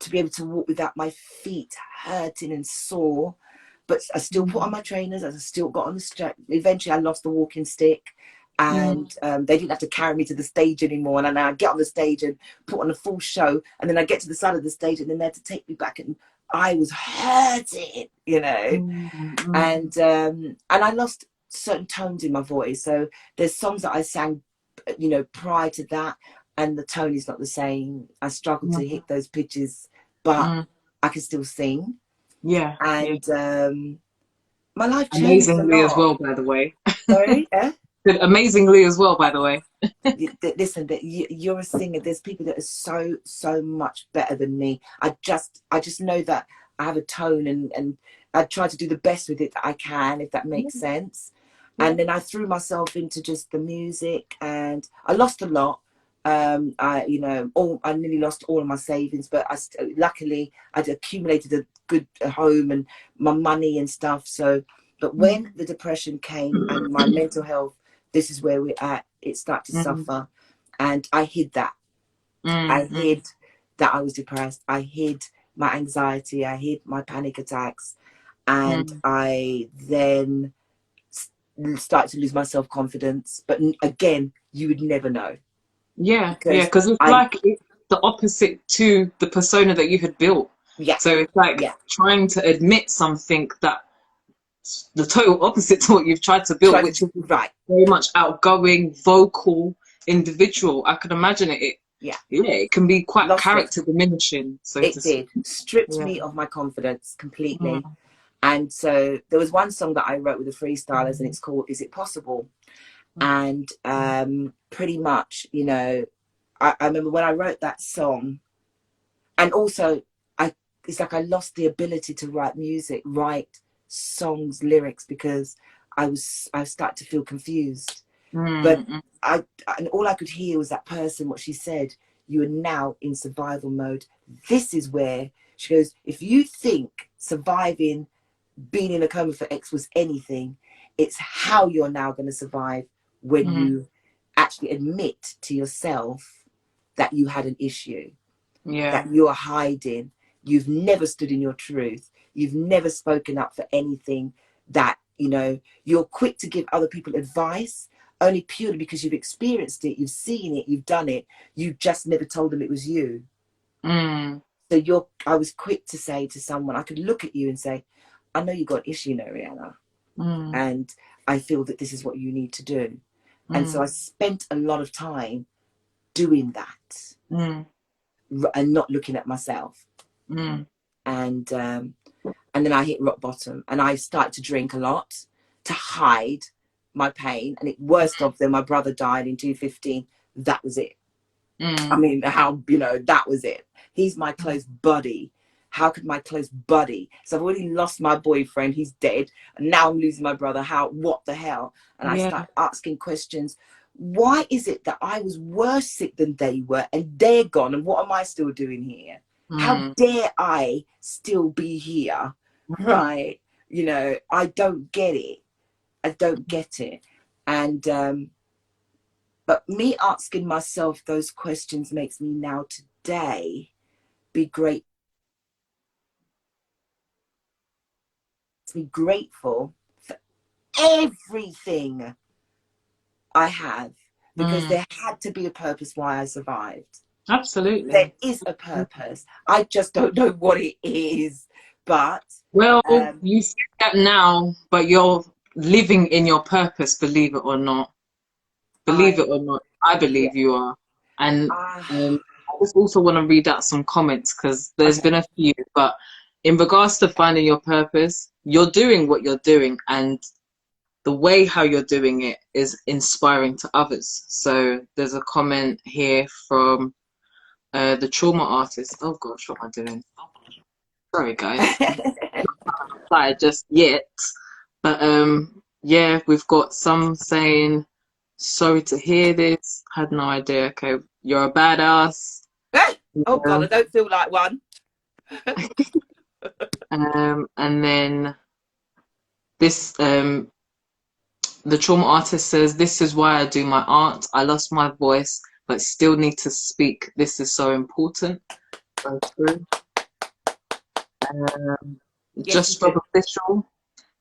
to be able to walk without my feet hurting and sore. but I still put on my trainers. I still got on the stretch. Eventually I lost the walking stick, and they didn't have to carry me to the stage anymore. And then I get on the stage and put on a full show, and then I get to the side of the stage, and then they had to take me back, and I was hurting, you know. And I lost certain tones in my voice. So there's songs that I sang, you know, prior to that, and the tone is not the same. I struggle to hit those pitches, but I can still sing. Yeah. And my life changed amazingly a lot. as well, by the way. Sorry? Amazingly as well, by the way. Listen, that you're a singer. There's people that are so much better than me. I just know that I have a tone, and I try to do the best with it that I can, if that makes sense. And then I threw myself into just the music, and I lost a lot. I nearly lost all of my savings, but luckily I'd accumulated a good home and my money and stuff. So, but when the depression came and my mental health, this is where we're at. It started to suffer, and I hid that. I hid that I was depressed. I hid my anxiety. I hid my panic attacks, and I then started to lose my self-confidence. But again, you would never know. Yeah, because it's like it's the opposite to the persona that you had built. Yeah. So it's like trying to admit something that the total opposite to what you've tried to build, which is very much outgoing, vocal individual. I could imagine it. It can be quite character diminishing. So it did. Stripped me of my confidence completely. And so there was one song that I wrote with the freestylers, and it's called "Is It Possible?" And pretty much, you know, I remember when I wrote that song, and also it's like I lost the ability to write music, write songs, lyrics, because I started to feel confused. But and all I could hear was that person, what she said: "You are now in survival mode." This is where she goes, if you think surviving, being in a coma for X was anything, it's how you're now going to survive when you actually admit to yourself that you had an issue, that you're hiding, you've never stood in your truth, you've never spoken up for anything, that, you know, you're quick to give other people advice only purely because you've experienced it, you've seen it, you've done it, you just never told them it was you. So I was quick to say to someone, I could look at you and say, I know you got an issue, Rihanna, and I feel that this is what you need to do. And so I spent a lot of time doing that and not looking at myself. And then I hit rock bottom, and I started to drink a lot to hide my pain. And worst of them, my brother died in 2015. That was it. I mean, that was it. He's my close buddy. How could my close buddy? So I've already lost my boyfriend. He's dead. And now I'm losing my brother. What the hell? And I start asking questions. Why is it that I was worse sick than they were, and they're gone? And what am I still doing here? How dare I still be here? Right? You know, I don't get it. I don't get it. And, but me asking myself those questions makes me now today be grateful for everything I have, because there had to be a purpose why I survived. Absolutely. There is a purpose. I just don't know what it is. But you say that now, but you're living in your purpose, believe it or not. Believe it or not, I believe you are. And I just also want to read out some comments, because there's been a few, but in regards to finding your purpose, you're doing what you're doing, and the way how you're doing it is inspiring to others. So there's a comment here from the trauma artist. Oh gosh, what am I doing? Sorry guys. I'm not applied just yet. But yeah, we've got some saying, sorry to hear this. Had no idea. Okay, you're a badass. Oh God, I don't feel like one. And then this, the trauma artist says, this is why I do my art. I lost my voice, but still need to speak. This is so important. Go through. Just Rob Official.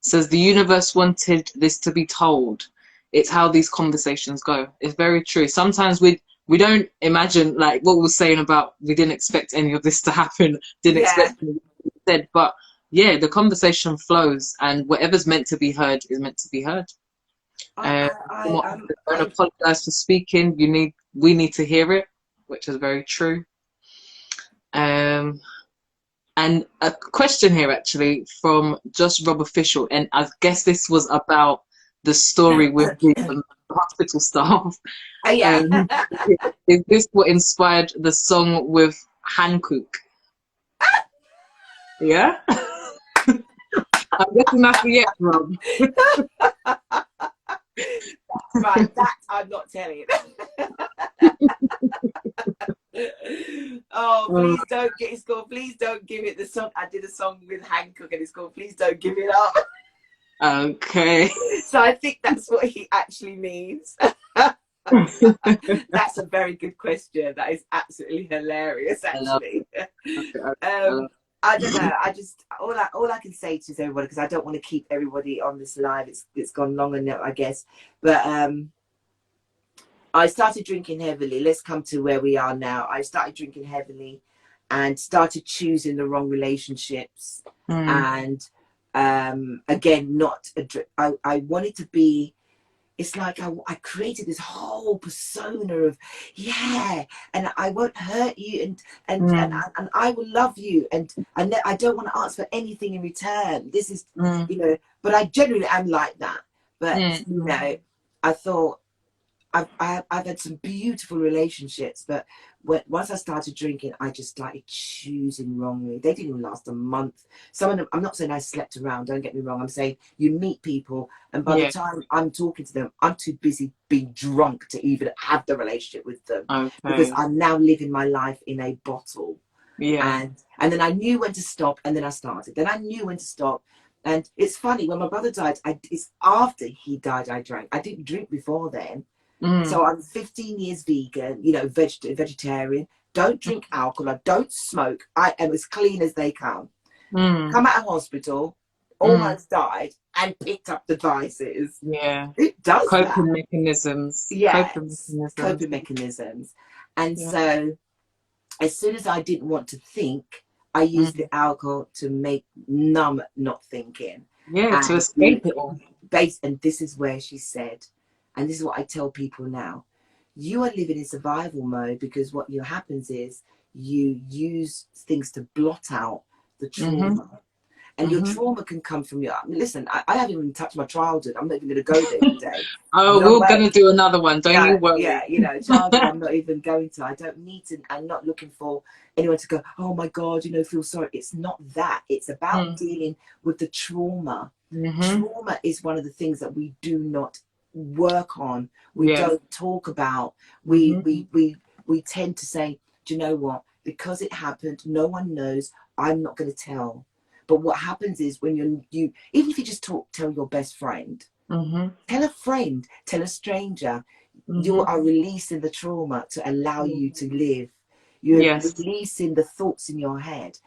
says the universe wanted this to be told. It's how these conversations go. It's very true. Sometimes we don't imagine, like what we were saying about we didn't expect any of this to happen, didn't expect any of it said, but yeah, the conversation flows, and whatever's meant to be heard is meant to be heard. Don't apologize for speaking. We need to hear it, which is very true. And a question here actually from Just Rob Official, and I guess this was about the story with the hospital staff. Is this what inspired the song with Hankook? Yeah? I'm guessing that's the yes, Rob. Right, that I'm not telling. Oh, please don't get it's called Please Don't Give It. The song I did a song with Hankook and it's called Please Don't Give It Up. Okay. So I think that's what he actually means. That's a very good question. That is absolutely hilarious, actually. I don't know. I just all I can say to everybody, because I don't want to keep everybody on this live. It's gone long enough, I guess. But I started drinking heavily. Let's come to where we are now. I started drinking heavily and started choosing the wrong relationships. And again, I wanted to be, it's like I created this whole persona of, and I won't hurt you, and I will love you, and I don't want to ask for anything in return. This is, but I genuinely am like that. But, I thought, I've had some beautiful relationships, but once I started drinking, I just started choosing wrongly. They didn't even last a month. Some of them, I'm not saying I slept around, don't get me wrong. I'm saying you meet people, and by the time I'm talking to them, I'm too busy being drunk to even have the relationship with them, because I'm now living my life in a bottle. And then I knew when to stop, and then I started. Then I knew when to stop. And it's funny, when my brother died, it's after he died I drank. I didn't drink before then. So I'm 15 years vegan, vegetarian, don't drink alcohol, I don't smoke, I am as clean as they come. Come out of hospital, almost died, and picked up the vices. It does coping mechanisms. Coping mechanisms. And so as soon as I didn't want to think, I used the alcohol to make numb not thinking. To escape it all. And this is where she said, and this is what I tell people now, you are living in survival mode, because what happens is you use things to blot out the trauma. And your trauma can come from listen, I haven't even touched my childhood. I'm not even going to go there today. We're going to do another one. Don't you worry. Childhood, I'm not even going to. I don't need to. I'm not looking for anyone to go, oh my God, feel sorry. It's not that. It's about dealing with the trauma. Trauma is one of the things that we do not work on. We don't talk about. We tend to say, do you know what? Because it happened, no one knows. I'm not going to tell. But what happens is when you even if you just tell your best friend, tell a friend, tell a stranger, you are releasing the trauma to allow you to live. You're releasing the thoughts in your head.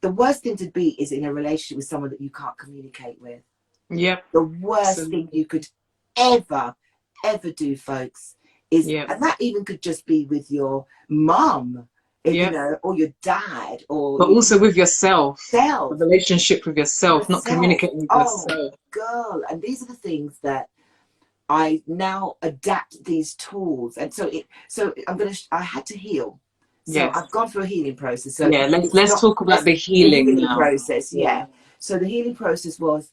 The worst thing to be is in a relationship with someone that you can't communicate with. The worst thing you could ever do, folks, is, and that even could just be with your mum, or your dad, but also with yourself, a relationship with yourself, not communicating with yourself. Girl, and these are the things that I now adapt these tools, and so I had to heal. So I've gone through a healing process. So let's talk about the healing process. So the healing process was,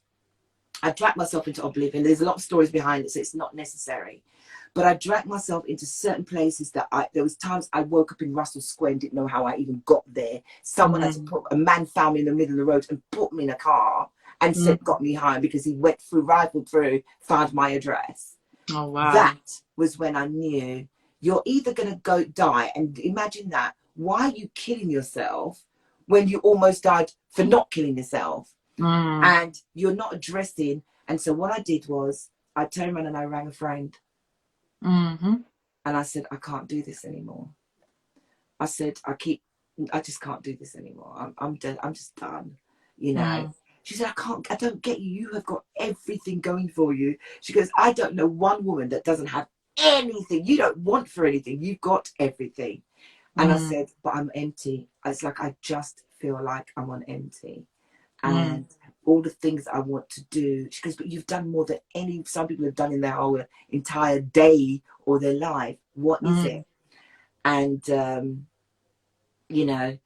I dragged myself into oblivion. There's a lot of stories behind it, so it's not necessary. But I dragged myself into certain places that there was times I woke up in Russell Square and didn't know how I even got there. Someone had to a man found me in the middle of the road and put me in a car and got me home, because he rifled through, found my address. Oh, wow. That was when I knew, you're either going to go die. And imagine that. Why are you killing yourself when you almost died for not killing yourself? And you're not addressing. And so what I did was, I turned around and I rang a friend. And I said, I can't do this anymore. I said, I just can't do this anymore. I'm dead. I'm just done. She said, I don't get you. You have got everything going for you. She goes, I don't know one woman that doesn't have anything. You don't want for anything. You've got everything. And I said, but I'm empty. It's like, I just feel like I'm on empty. And all the things I want to do. She goes, but you've done more than some people have done in their whole entire day or their life. What is it? And, you know,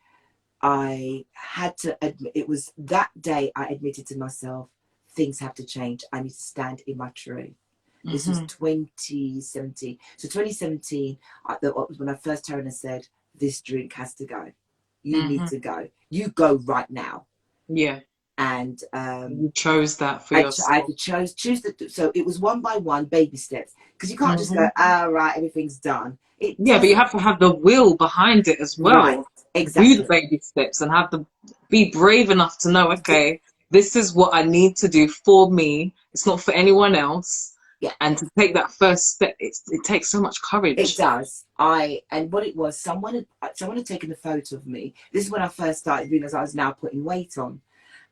I had to admit, it was that day I admitted to myself, things have to change. I need to stand in my truth. This was 2017. So 2017, when I first heard and said, this drink has to go. You need to go. You go right now. Yeah. And you chose that for yourself. I had to choose so it was one by one, baby steps, because you can't just go, right, everything's done. But you have to have the will behind it as well. Right, exactly. Do the baby steps and be brave enough to know, okay, this is what I need to do for me. It's not for anyone else. Yeah. And to take that first step, it takes so much courage. It does. And what it was, someone had taken a photo of me. This is when I first started realizing I was now putting weight on.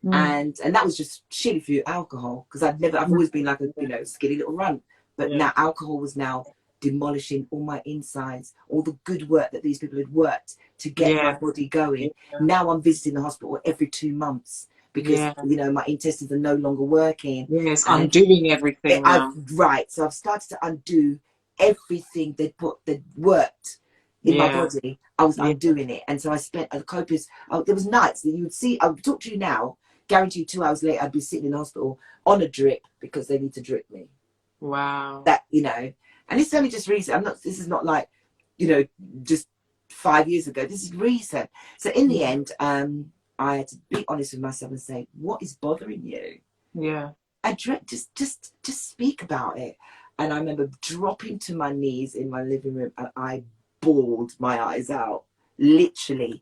And that was just sheerly through alcohol, because I've always been like a skinny little runt, but now alcohol was now demolishing all my insides, all the good work that these people had worked to get my body going. Now I'm visiting the hospital every 2 months because my intestines are no longer working. It's undoing everything now. Right, so I've started to undo everything they'd worked in my body. I was undoing it, and so I spent a copious. There was nights that you would see. I would talk to you now. Guarantee you, 2 hours later, I'd be sitting in the hospital on a drip because they need to drip me. Wow. That and it's only just recent. This is not like just 5 years ago. This is recent. So in the end, I had to be honest with myself and say, what is bothering you? Yeah. I just speak about it. And I remember dropping to my knees in my living room, and I bawled my eyes out, literally.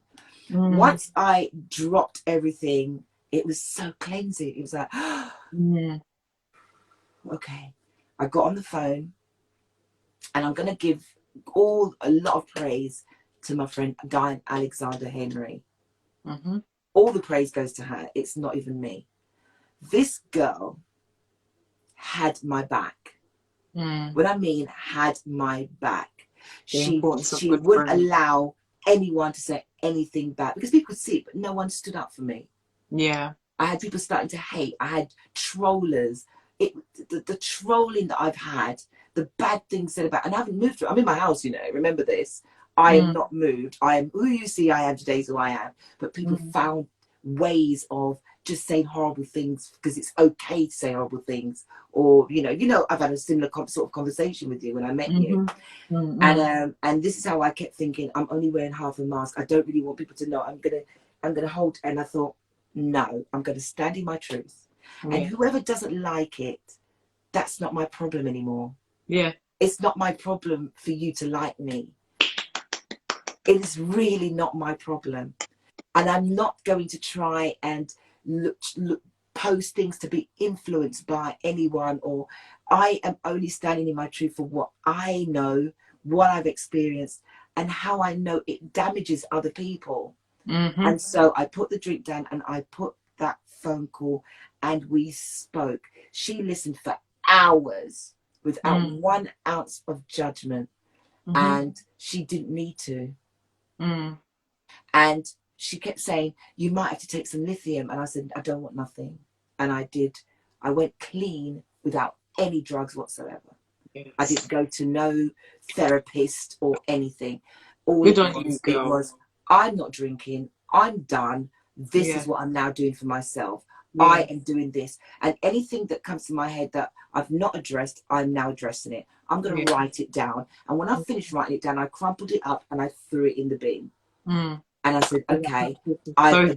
Once I dropped everything, it was so cleansing. It was like, okay. I got on the phone, and I'm going to give a lot of praise to my friend Diane Alexander Henry. All the praise goes to her. It's not even me. This girl had my back. What I mean, had my back. She wouldn't allow anyone to say anything bad, because people could see it, but no one stood up for me. Yeah. I had people starting to hate. I had trollers. The trolling that I've had, the bad things said about, and I haven't moved. I'm in my house, remember this. I am not moved. I am who you see I am today is who I am. But people found ways of just saying horrible things because it's okay to say horrible things. Or, I've had a similar sort of conversation with you when I met you. And this is how I kept thinking, I'm only wearing half a mask. I don't really want people to know. I'm gonna hold. And I thought, no, I'm going to stand in my truth. And whoever doesn't like it, that's not my problem anymore. Yeah. It's not my problem for you to like me. It is really not my problem. And I'm not going to try and post things to be influenced by anyone, or I am only standing in my truth for what I know, what I've experienced, and how I know it damages other people. And so I put the drink down, and I put that phone call, and we spoke. She listened for hours without 1 ounce of judgment. And she didn't need to. And she kept saying, you might have to take some lithium. And I said, I don't want nothing. And I did. I went clean without any drugs whatsoever. Yes. I didn't go to no therapist or anything. All it was, I'm not drinking. I'm done. This is what I'm now doing for myself. I am doing this. And anything that comes to my head that I've not addressed, I'm now addressing it. I'm going to write it down. And when I finished writing it down, I crumpled it up and I threw it in the bin. And I said, okay. I'm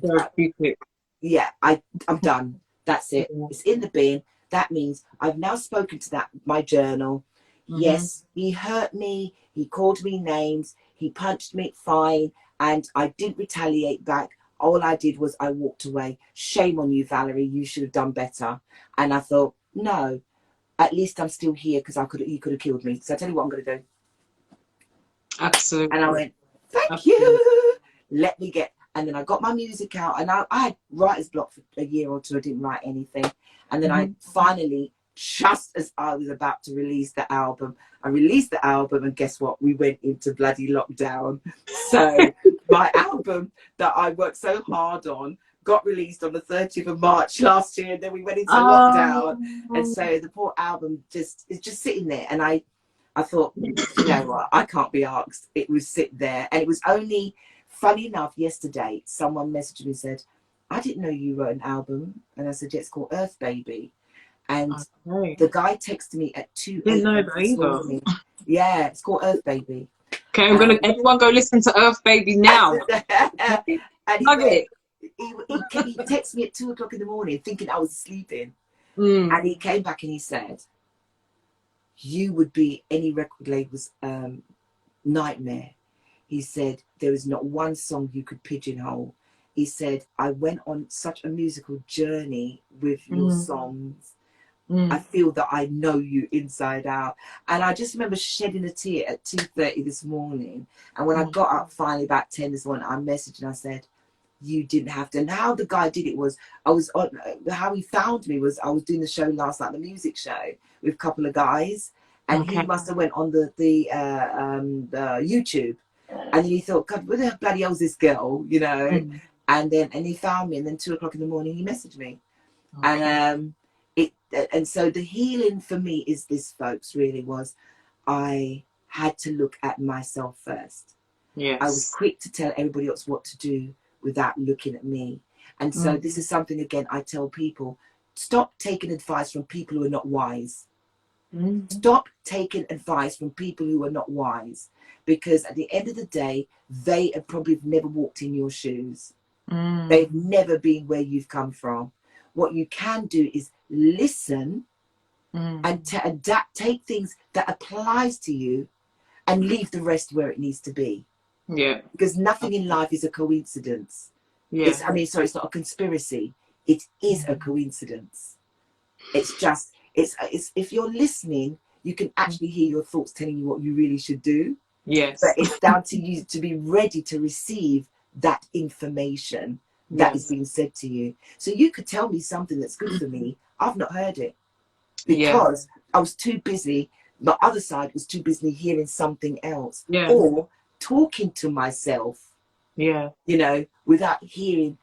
done. That's it. It's in the bin. That means I've now spoken to my journal. Yes, he hurt me. He called me names. He punched me, fine. And I didn't retaliate back. All I did was I walked away. Shame on you, Valerie. You should have done better. And I thought, no, at least I'm still here, because he could have killed me. So I tell you what I'm going to do. Absolutely. And I went, thank you. Let me get, And then I got my music out, and I had writer's block for a year or two. I didn't write anything. And then I finally, just as I was about to release the album, I released the album, and guess what? We went into bloody lockdown. So my album that I worked so hard on got released on the 30th of March last year, and then we went into lockdown. And so the poor album is just sitting there. And I thought, you know what? I can't be asked. It was sit there. And it was only, funny enough, yesterday, someone messaged me and said, I didn't know you wrote an album. And I said, yeah, it's called Earth Baby. And the guy texted me at 2 a.m. this morning. Yeah, it's called Earth Baby. Okay, I'm gonna everyone go listen to Earth Baby now. And he texted me at 2 o'clock in the morning, thinking I was sleeping. And he came back and he said, you would be any record label's nightmare. He said, there is not one song you could pigeonhole. He said, I went on such a musical journey with your songs. I feel that I know you inside out. And I just remember shedding a tear at 2:30 this morning. And when I got up finally about 10 this morning, I messaged and I said, you didn't have to. And how the guy did it was, how he found me was, I was doing the show last night, the music show, with a couple of guys. And he must have went on the YouTube. And then he thought, God, where the bloody hell's this girl, you know? And he found me, and then 2 o'clock in the morning he messaged me. And so the healing for me is this, folks, really was, I had to look at myself first. Yes. I was quick to tell everybody else what to do without looking at me. And so this is something, again, I tell people, stop taking advice from people who are not wise. Stop taking advice from people who are not wise, because at the end of the day, they have probably never walked in your shoes. They've never been where you've come from. What you can do is listen and to adapt, take things that applies to you and leave the rest where it needs to be. Yeah. Because nothing in life is a coincidence. Yeah. It's not a conspiracy. It is a coincidence. It's just, it's if you're listening, you can actually hear your thoughts telling you what you really should do. Yes. But it's down to you to be ready to receive that information that is being said to you. So you could tell me something that's good for me. I've not heard it because I was too busy. My other side was too busy hearing something else or talking to myself, you know, without hearing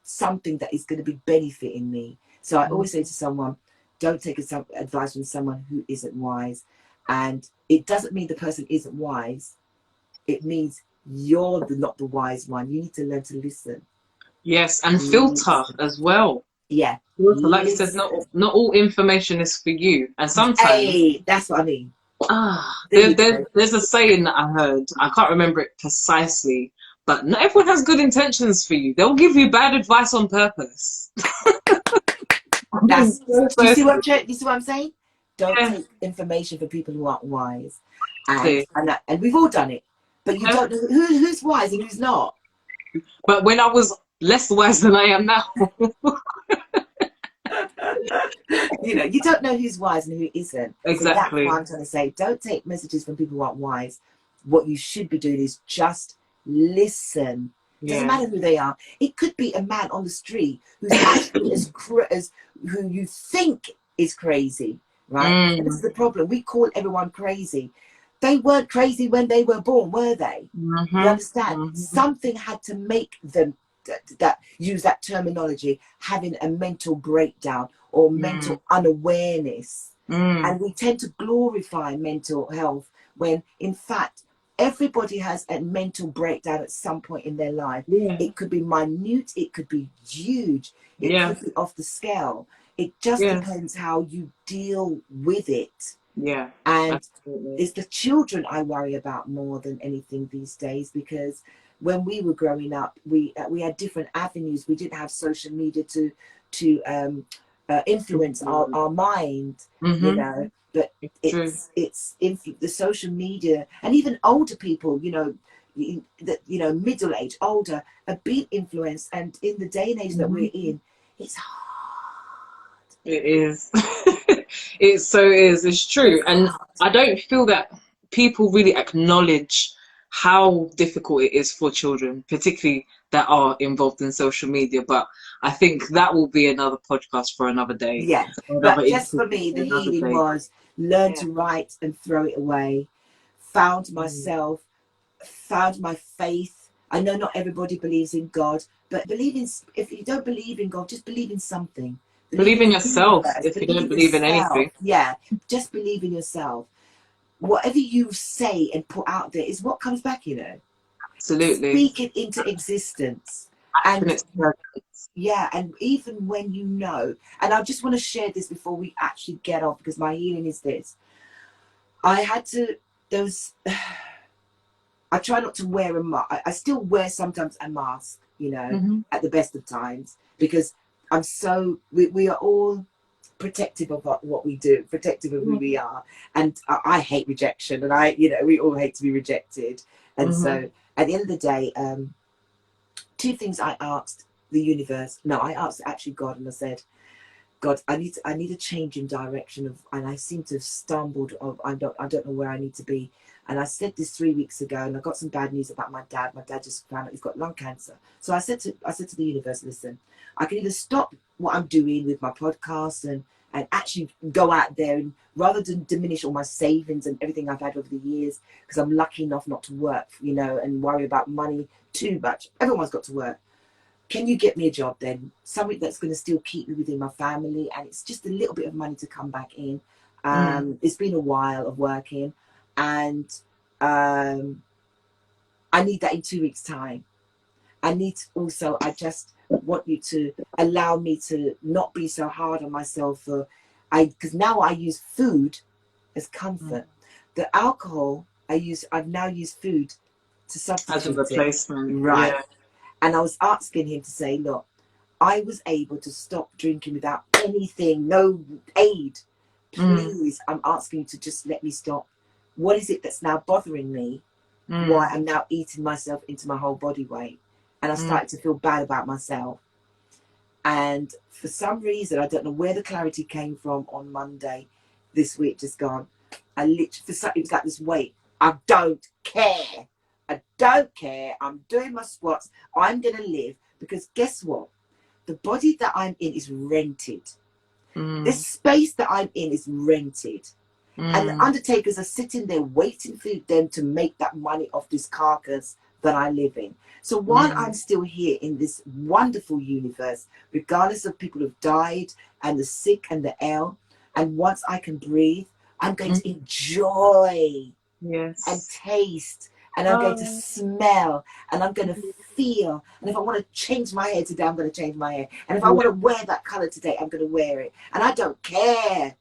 something that is going to be benefiting me. So I always say to someone, don't take advice from someone who isn't wise. And it doesn't mean the person isn't wise. It means you're not the wise one. You need to learn to listen. Yes, and filter as well. Yeah. Like you said, not all information is for you. And sometimes... that's what I mean. There's a saying that I heard. I can't remember it precisely. But not everyone has good intentions for you. They'll give you bad advice on purpose. Do you see what I'm saying? Don't take information for people who aren't wise. And we've all done it. But you don't know who's wise and who's not. But when I was less wise than I am now. You know, you don't know who's wise and who isn't. Exactly. So that's what I'm trying to say. Don't take messages from people who aren't wise. What you should be doing is just listen. Doesn't matter who they are. It could be a man on the street who's actually as who you think is crazy, right? And this is the problem. We call everyone crazy. They weren't crazy when they were born, were they? You understand? Something had to make them that use that terminology, having a mental breakdown or mental unawareness. And we tend to glorify mental health when, in fact, everybody has a mental breakdown at some point in their life. It could be minute, it could be huge, it could be off the scale. It just depends how you deal with it. And absolutely. It's the children I worry about more than anything these days, because when we were growing up, we had different avenues. We didn't have social media to influence our mind, you know. But it's the social media, and even older people, you know, middle age, older, are being influenced. And in the day and age that we're in, it's hard. It is. It's true. And I don't feel that people really acknowledge how difficult it is for children, particularly that are involved in social media. But I think that will be another podcast for another day. Yeah, Another but just for interview me, for the another healing day. was learn to write and throw it away. Found myself, found my faith. I know not everybody believes in God, but believe in. If you don't believe in God, just believe in something. Believe in the yourself universe. if you Believe don't in believe in yourself. anything. Yeah, just believe in yourself. Whatever you say and put out there is what comes back. You know, Absolutely. speak it into existence. And yeah, and even when you know, and I just want to share this before we actually get off, because my healing is this. I had to, I try not to wear a mask. I still wear sometimes a mask, you know, at the best of times, because I'm so, we are all protective of what we do, protective of who we are. And I hate rejection, and you know, we all hate to be rejected. And so at the end of the day, two things I asked the universe. No, I asked actually God, and I said, God, I need a change in direction of, and I seem to have stumbled of, I don't know where I need to be. And I said this 3 weeks ago, and I got some bad news about my dad. My dad just found out he's got lung cancer. So I said to the universe, listen, I can either stop what I'm doing with my podcast and actually go out there, and rather than diminish all my savings and everything I've had over the years, because I'm lucky enough not to work, you know, and worry about money too much. Everyone's got to work. Can you get me a job then? Something that's going to still keep me within my family, and it's just a little bit of money to come back in. It's been a while of working, and I need that in 2 weeks' time. I just want you to allow me to not be so hard on myself, because now I use food as comfort. The alcohol I've now used food to substitute as a replacement. Right. Yeah. And I was asking him to say, look, I was able to stop drinking without anything, no aid. Please, I'm asking you to just let me stop. What is it that's now bothering me? Why I'm now eating myself into my whole body weight? And I started to feel bad about myself. And for some reason, I don't know where the clarity came from on Monday, this week just gone. It was like this weight. I don't care. I don't care. I'm doing my squats. I'm going to live, because guess what? The body that I'm in is rented. This space that I'm in is rented. And the undertakers are sitting there waiting for them to make that money off this carcass that I live in. So while I'm still here in this wonderful universe, regardless of people who've died and the sick and the ill, and once I can breathe, I'm going to enjoy and taste, and I'm going to smell, and I'm going to feel. And if I want to change my hair today, I'm going to change my hair. And if I want to wear that color today, I'm going to wear it. And I don't care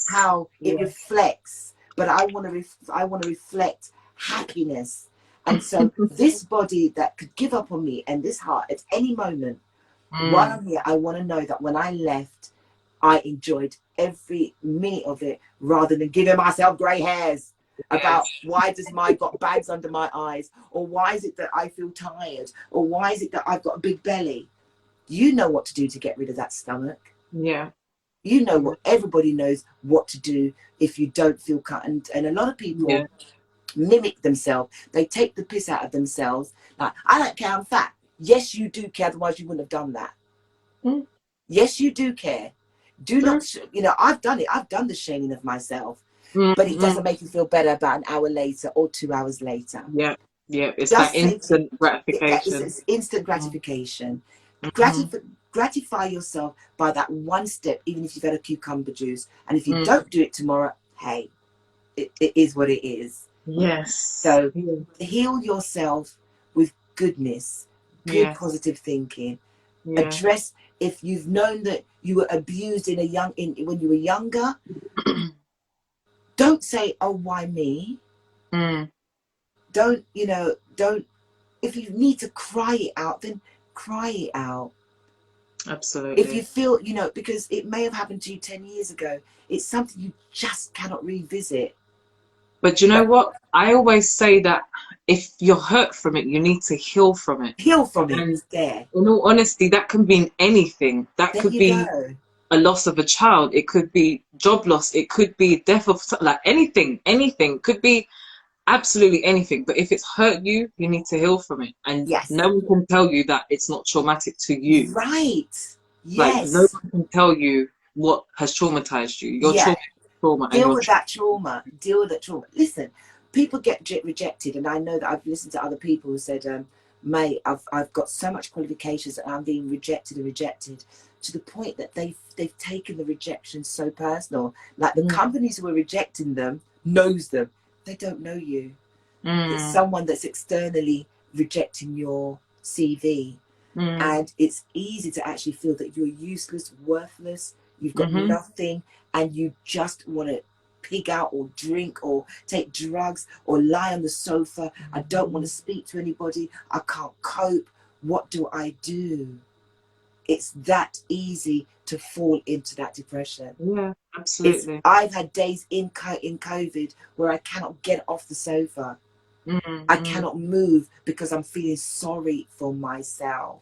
how it reflects, but I want to reflect happiness. And so this body that could give up on me, and this heart at any moment, while I'm here, I want to know that when I left, I enjoyed every minute of it, rather than giving myself grey hairs about why does my got bags under my eyes, or why is it that I feel tired, or why is it that I've got a big belly. You know what to do to get rid of that stomach. You know what, everybody knows what to do if you don't feel cut. And a lot of people mimic themselves. They take the piss out of themselves. Like, I don't care, I'm fat. Yes, you do care, otherwise you wouldn't have done that. Yes, you do care. Do not, you know, I've done it. I've done the shaming of myself. But it doesn't make you feel better about an hour later or 2 hours later. It's just that instant gratification. It's instant gratification. Gratify yourself by that one step, even if you've had a cucumber juice. And if you don't do it tomorrow, hey, it is what it is. So heal yourself with goodness, good positive thinking. Address, if you've known that you were abused when you were younger, don't say, oh, why me? Don't, if you need to cry it out, then cry it out. Absolutely. If you feel, because it may have happened to you 10 years ago, it's something you just cannot revisit. But you know what? I always say that if you're hurt from it, you need to heal from it. Heal from it. And there. In all honesty, that can mean anything. That could be a loss of a child. It could be job loss. It could be death of, like anything. Could be absolutely anything. But if it's hurt you, you need to heal from it. And Yes. no one can tell you that it's not traumatic to you. Right. Like, no Yes. one can tell you what has traumatized you. Your Yeah. trauma and Deal your with that trauma. Deal with that trauma. Listen, people get rejected, and I know that I've listened to other people who said, mate, I've got so much qualifications and I'm being rejected and rejected, to the point that they've taken the rejection so personal. Like, the companies who are rejecting them knows them. They don't know you. It's someone that's externally rejecting your CV. And it's easy to actually feel that you're useless, worthless, you've got nothing, and you just want to pig out or drink or take drugs or lie on the sofa. I don't want to speak to anybody. I can't cope. What do I do? It's that easy to fall into that depression. Yeah, absolutely. I've had days in COVID where I cannot get off the sofa. I cannot move because I'm feeling sorry for myself.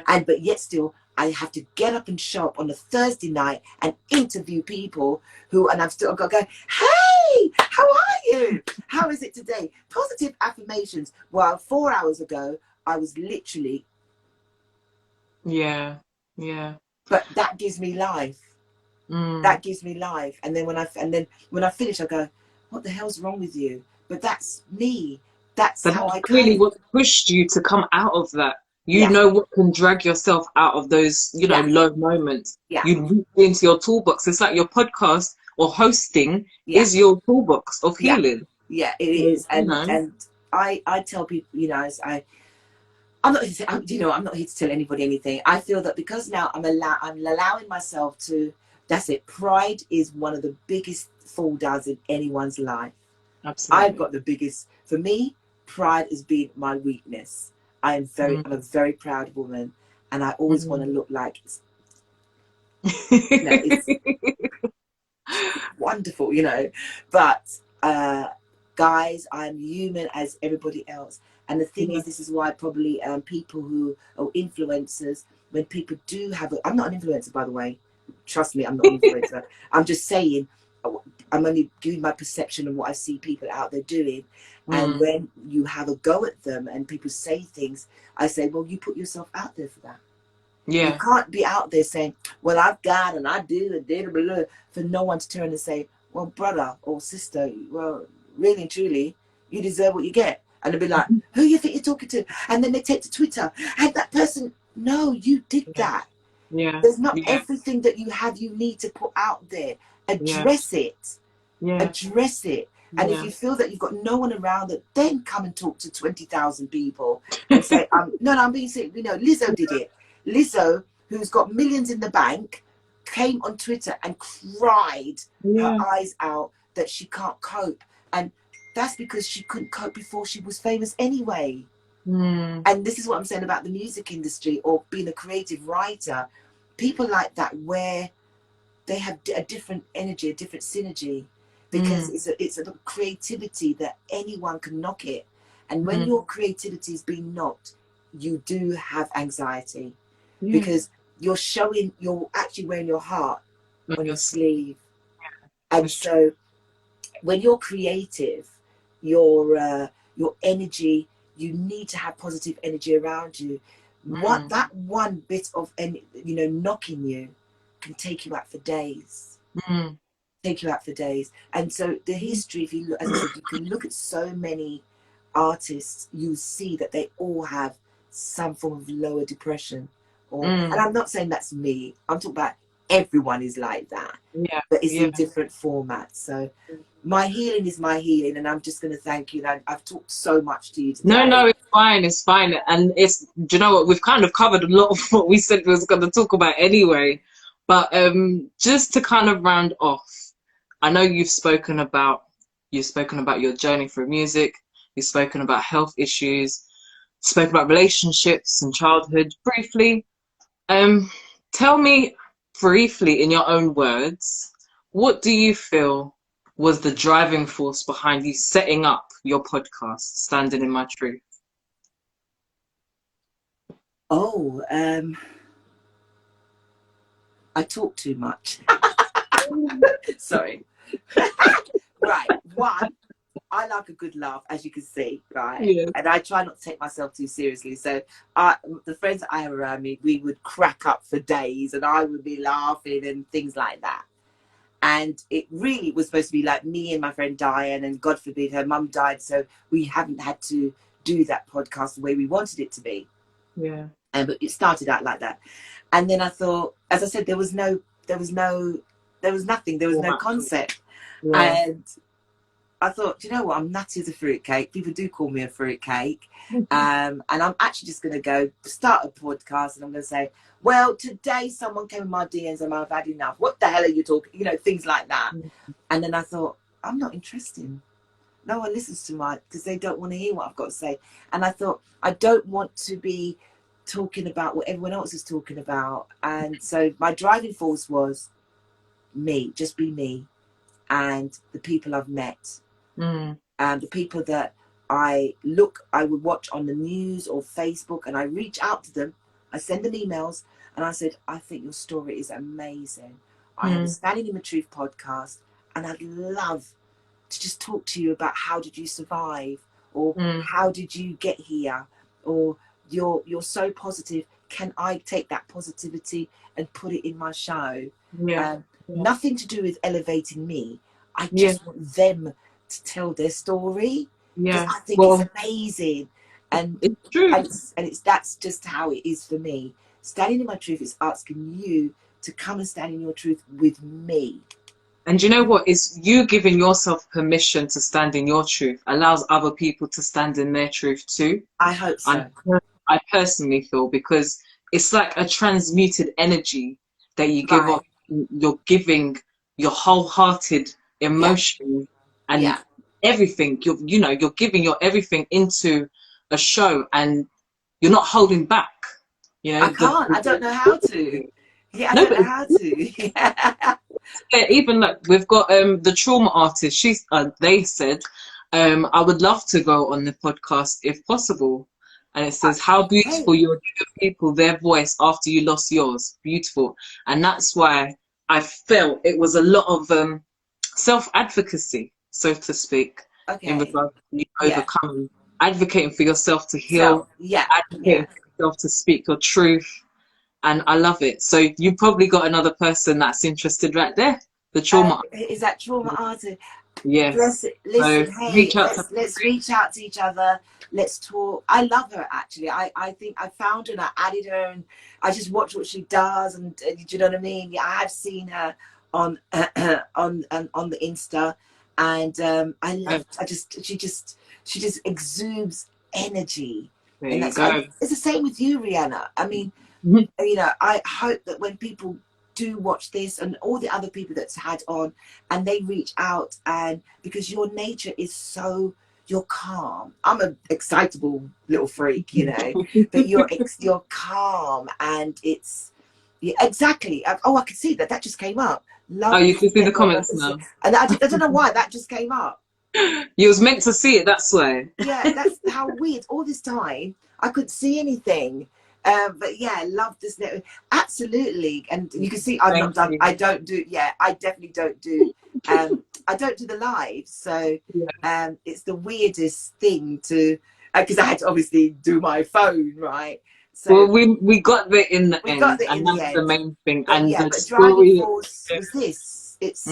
But yet still, I have to get up and show up on a Thursday night and interview people and I've still got to go, hey, how are you? How is it today? Positive affirmations. Well, 4 hours ago, I was literally. Yeah. But that gives me life. That gives me life. And then when I finish, I go, what the hell's wrong with you? But that's me. That's how I cope. Really what pushed you to come out of that. You know what can drag yourself out of those, low moments. You reach into your toolbox. It's like your podcast or hosting is your toolbox of healing. Yeah, it is. And I tell people, I'm not here to tell anybody anything. I feel that because now I'm allowing myself to. That's it. Pride is one of the biggest fall downs in anyone's life. Absolutely. I've got the biggest. For me, pride has been my weakness. I'm a very proud woman, and I always want to look like it's wonderful, But guys, I'm human as everybody else. And the thing is, this is why probably people who are influencers, when people do I'm not an influencer, by the way. Trust me, I'm not an influencer. I'm just saying, I'm only giving my perception of what I see people out there doing. And when you have a go at them and people say things, I say, well, you put yourself out there for that. Yeah. You can't be out there saying, well, I've got and I do and blah, blah, blah, for no one to turn and say, well, brother or sister, well, really and truly, you deserve what you get. And they'll be like, who you think you're talking to? And then they take to Twitter. And that person, no, you did that. Yeah. There's not everything that you have you need to put out there. Address it. Address it. And if you feel that you've got no one around, that then come and talk to 20,000 people and say, no, I'm being serious. Lizzo did it. Lizzo, who's got millions in the bank, came on Twitter and cried her eyes out that she can't cope. And that's because she couldn't cope before she was famous anyway. And this is what I'm saying about the music industry or being a creative writer. People like that, where they have a different energy, a different synergy, because it's a creativity that anyone can knock it. And when your creativity is being knocked, you do have anxiety because you're actually wearing your heart on your sleeve. And so when you're creative, your energy, you need to have positive energy around you. What that one bit of knocking you can take you out for days. Take you out for days. And so the history, if you look, as I said, you can look at so many artists, you see that they all have some form of lower depression. And I'm not saying that's me. I'm talking about everyone is like that. But it's in different formats. So my healing is my healing, and I'm just going to thank you. I've talked so much to you today. No, it's fine. And do you know what? We've kind of covered a lot of what we said we was going to talk about anyway. But just to kind of round off, I know you've spoken about your journey through music. You've spoken about health issues, spoken about relationships and childhood briefly. Tell me briefly in your own words, what do you feel was the driving force behind you setting up your podcast, Standing in My Truth? I talk too much. Sorry. Right. One, I like a good laugh, as you can see, right? Yeah. And I try not to take myself too seriously. So the friends that I have around me, we would crack up for days, and I would be laughing and things like that. And it really was supposed to be like me and my friend Diane, and God forbid her mum died, so we haven't had to do that podcast the way we wanted it to be. Yeah. But it started out like that. And then I thought, as I said, there was nothing, there was no concept. Yeah. And I thought, you know what, I'm nutty as a fruitcake. People do call me a fruitcake. And I'm actually just going to go start a podcast, and I'm going to say, well, today someone came in my DMs and I've had enough. What the hell are you talking? You know, things like that. And then I thought, I'm not interested. No one listens to mine because they don't want to hear what I've got to say. And I thought, I don't want to be talking about what everyone else is talking about. And so my driving force was me, just be me, and the people I've met, and the people that I would watch on the news or Facebook, and I reach out to them, I send them emails, and I said, I think your story is amazing. I have a Standing in the Truth podcast, and I'd love to just talk to you about how did you survive, or how did you get here, or you're so positive. Can I take that positivity and put it in my show? Nothing to do with elevating me. I just want them to tell their story, because I think it's amazing. And it's true. And it's that's just how it is for me. Standing in my truth is asking you to come and stand in your truth with me. And you know what? It's you giving yourself permission to stand in your truth allows other people to stand in their truth too. I hope so. I personally feel, because it's like a transmuted energy that you give off. You're giving your wholehearted emotion and everything. You're giving your everything into a show, and you're not holding back. You know, I can't. I don't know how to. Yeah, I don't know how to. Yeah, even like we've got the trauma artist. They said, I would love to go on the podcast if possible. And it says, how beautiful you're giving people their voice after you lost yours. Beautiful. And that's why I felt it was a lot of self-advocacy, so to speak, in regards to you overcoming, advocating for yourself to heal, advocating for yourself to speak your truth. And I love it. So you probably got another person that's interested right there. The trauma. Is that trauma artist? Yes. Listen, hey, let's reach out to each other. Let's talk. I love her, actually. I think I found her and I added her, and I just watch what she does. And do you know what I mean? Yeah, I have seen her on on the Insta, and I love. She just exudes energy. There you go. It's the same with you, Rihanna. I mean, you know, I hope that when people do watch this, and all the other people that's had on, and they reach out, and because your nature is so, you're calm. I'm an excitable little freak, you know, but you're calm, and it's exactly. I can see that just came up. Love. Oh, you can see the comments now. And I don't know why that just came up. You was meant to see it, that's why. Yeah, that's how weird. All this time I couldn't see anything. But yeah, love this network. Absolutely. And you can see I'm not done. I definitely don't do I don't do the live. So it's the weirdest thing to, because I had to obviously do my phone, right? So well, we got there in the end, and that's the main thing. But, and but driving force was this. It's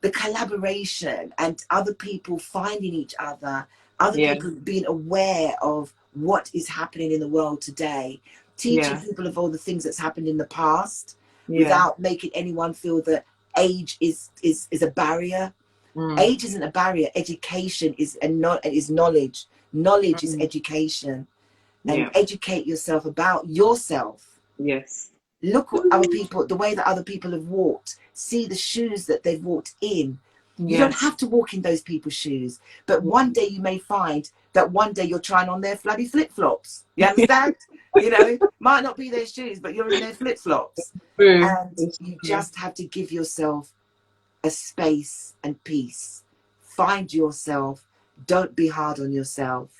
the collaboration and other people finding each other, other people being aware of what is happening in the world today, teaching people of all the things that's happened in the past without making anyone feel that age is a barrier. Age isn't a barrier. Education is knowledge. Knowledge is education. And educate yourself about yourself. Yes. Look at other people, the way that other people have walked. See the shoes that they've walked in. You don't have to walk in those people's shoes. But one day you may find that one day you're trying on their bloody flip-flops. You understand? You know, might not be their shoes, but you're in their flip-flops. And you just have to give yourself a space and peace. Find yourself. Don't be hard on yourself.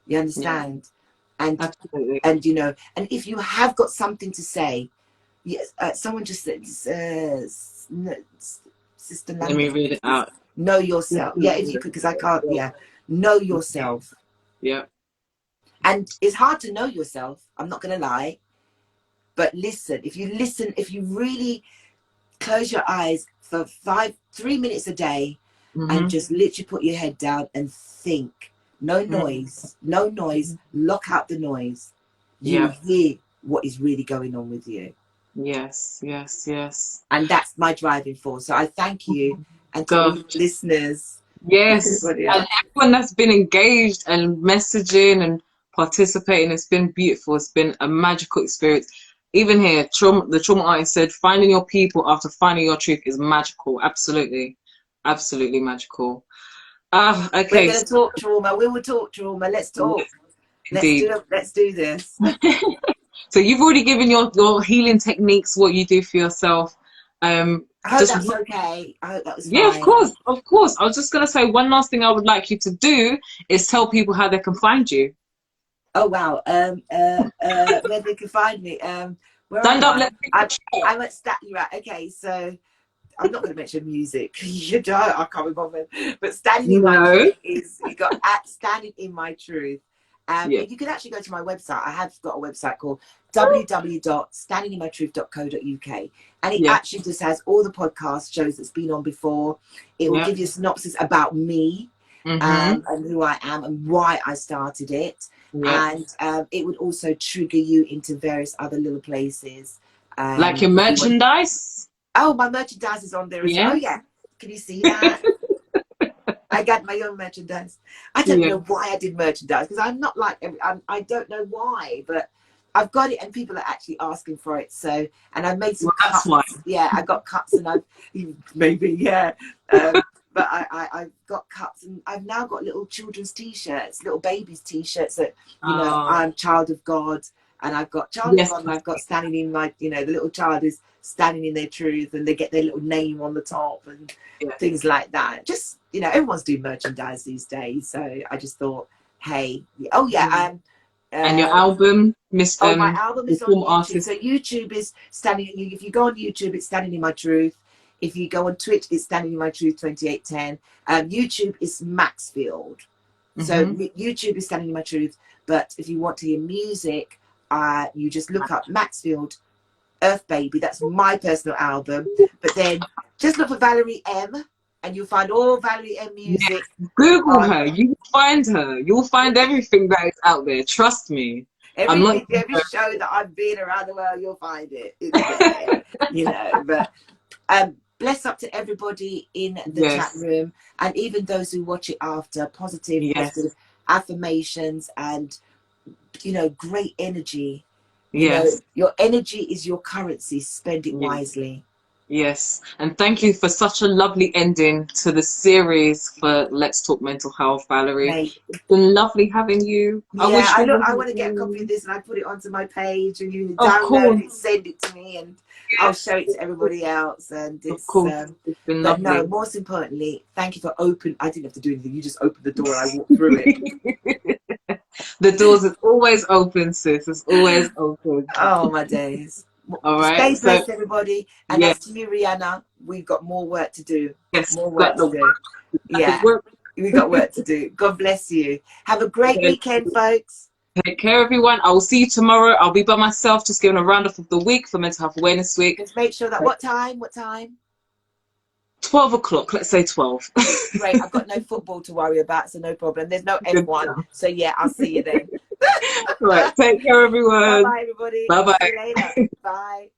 You understand? And you know, and if you have got something to say, someone just said, Sister London, let me read it out. Know yourself. Yeah, if you could, because I can't. Yeah, know yourself. Yeah. And it's hard to know yourself. I'm not going to lie. But listen, if you really close your eyes for 3 minutes a day, and just literally put your head down and think. No noise, no noise. Lock out the noise. You hear what is really going on with you. Yes, yes, yes. And that's my driving force. So I thank you, and to all the listeners. Yes, and everyone that's been engaged and messaging and participating, it's been beautiful. It's been a magical experience. Even here, the trauma artist said, finding your people after finding your truth is magical. Absolutely, absolutely magical. Okay. We're going to talk trauma. We will talk trauma. Let's talk. Let's do this. So you've already given your healing techniques, what you do for yourself. I hope that's okay. I hope that was fine. Yeah, of course, of course. I was just going to say one last thing I would like you to do is tell people how they can find you. Oh, wow. Where they can find me. Stand up, I'm at right. Okay, so I'm not going to mention music. I can't be bothered. But Standing in My Truth is, you got at Standing in My Truth. You can actually go to my website. I have got a website called www.standinginmytruth.co.uk, and it actually just has all the podcast shows that's been on before. It will give you a synopsis about me, and who I am and why I started it. And it would also trigger you into various other little places. Like your merchandise? Oh, my merchandise is on there as well. Oh, yeah. Can you see that? I got my own merchandise. I don't know why I did merchandise, because I'm not like, I don't know why, but I've got it and people are actually asking for it. So, and I made some cuts. Yeah, I got cuts and I've but I've got cuts, and I've now got little children's t-shirts, little babies t-shirts that, you know, I'm child of God, and I've got child of God, and I've got standing in my, you know, the little child is standing in their truth, and they get their little name on the top and things like that. Just, you know, everyone's doing merchandise these days, so I just thought, hey, and your album, my album is on YouTube. So YouTube is if you go on YouTube, it's Standing in My Truth. If you go on Twitch, it's Standing in My Truth 2810. YouTube is Maxfield. So YouTube is Standing in My Truth. But if you want to hear music, you just look up Maxfield, Earth Baby. That's my personal album. But then just look for Valarie M, and you'll find all Valarie M music. Google her. You will find her. You'll find everything that is out there. Trust me. Every show that I've been around the world, you'll find it. It's there, you know. But bless up to everybody in the chat room, and even those who watch it after. Positive affirmations, and, you know, great energy. You know, your energy is your currency. Spend it wisely. Yes, and thank you for such a lovely ending to the series for Let's Talk Mental Health, Valerie. Right. It's been lovely having you. I want to get a copy of this, and I put it onto my page, and you download it, send it to me, and I'll show it to everybody else. And it's, it's been lovely. No, most importantly, thank you for I didn't have to do anything. You just opened the door and I walked through it. The doors is always open, sis. It's always open. Oh, my days. All right. Stay blessed, everybody. And as to you, Rihanna, we've got more work to do. Yes, more work to do. Yeah, we've got work to do. God bless you. Have a great weekend, folks. Take care, everyone. I will see you tomorrow. I'll be by myself, just giving a roundup of the week for Mental Health Awareness Week. Just make sure that what time? 12 o'clock. Let's say 12. Great. I've got no football to worry about, so no problem. There's no F1. So, yeah, I'll see you then. Right. Take care, everyone. Bye-bye, everybody. Bye-bye. See you later. Bye.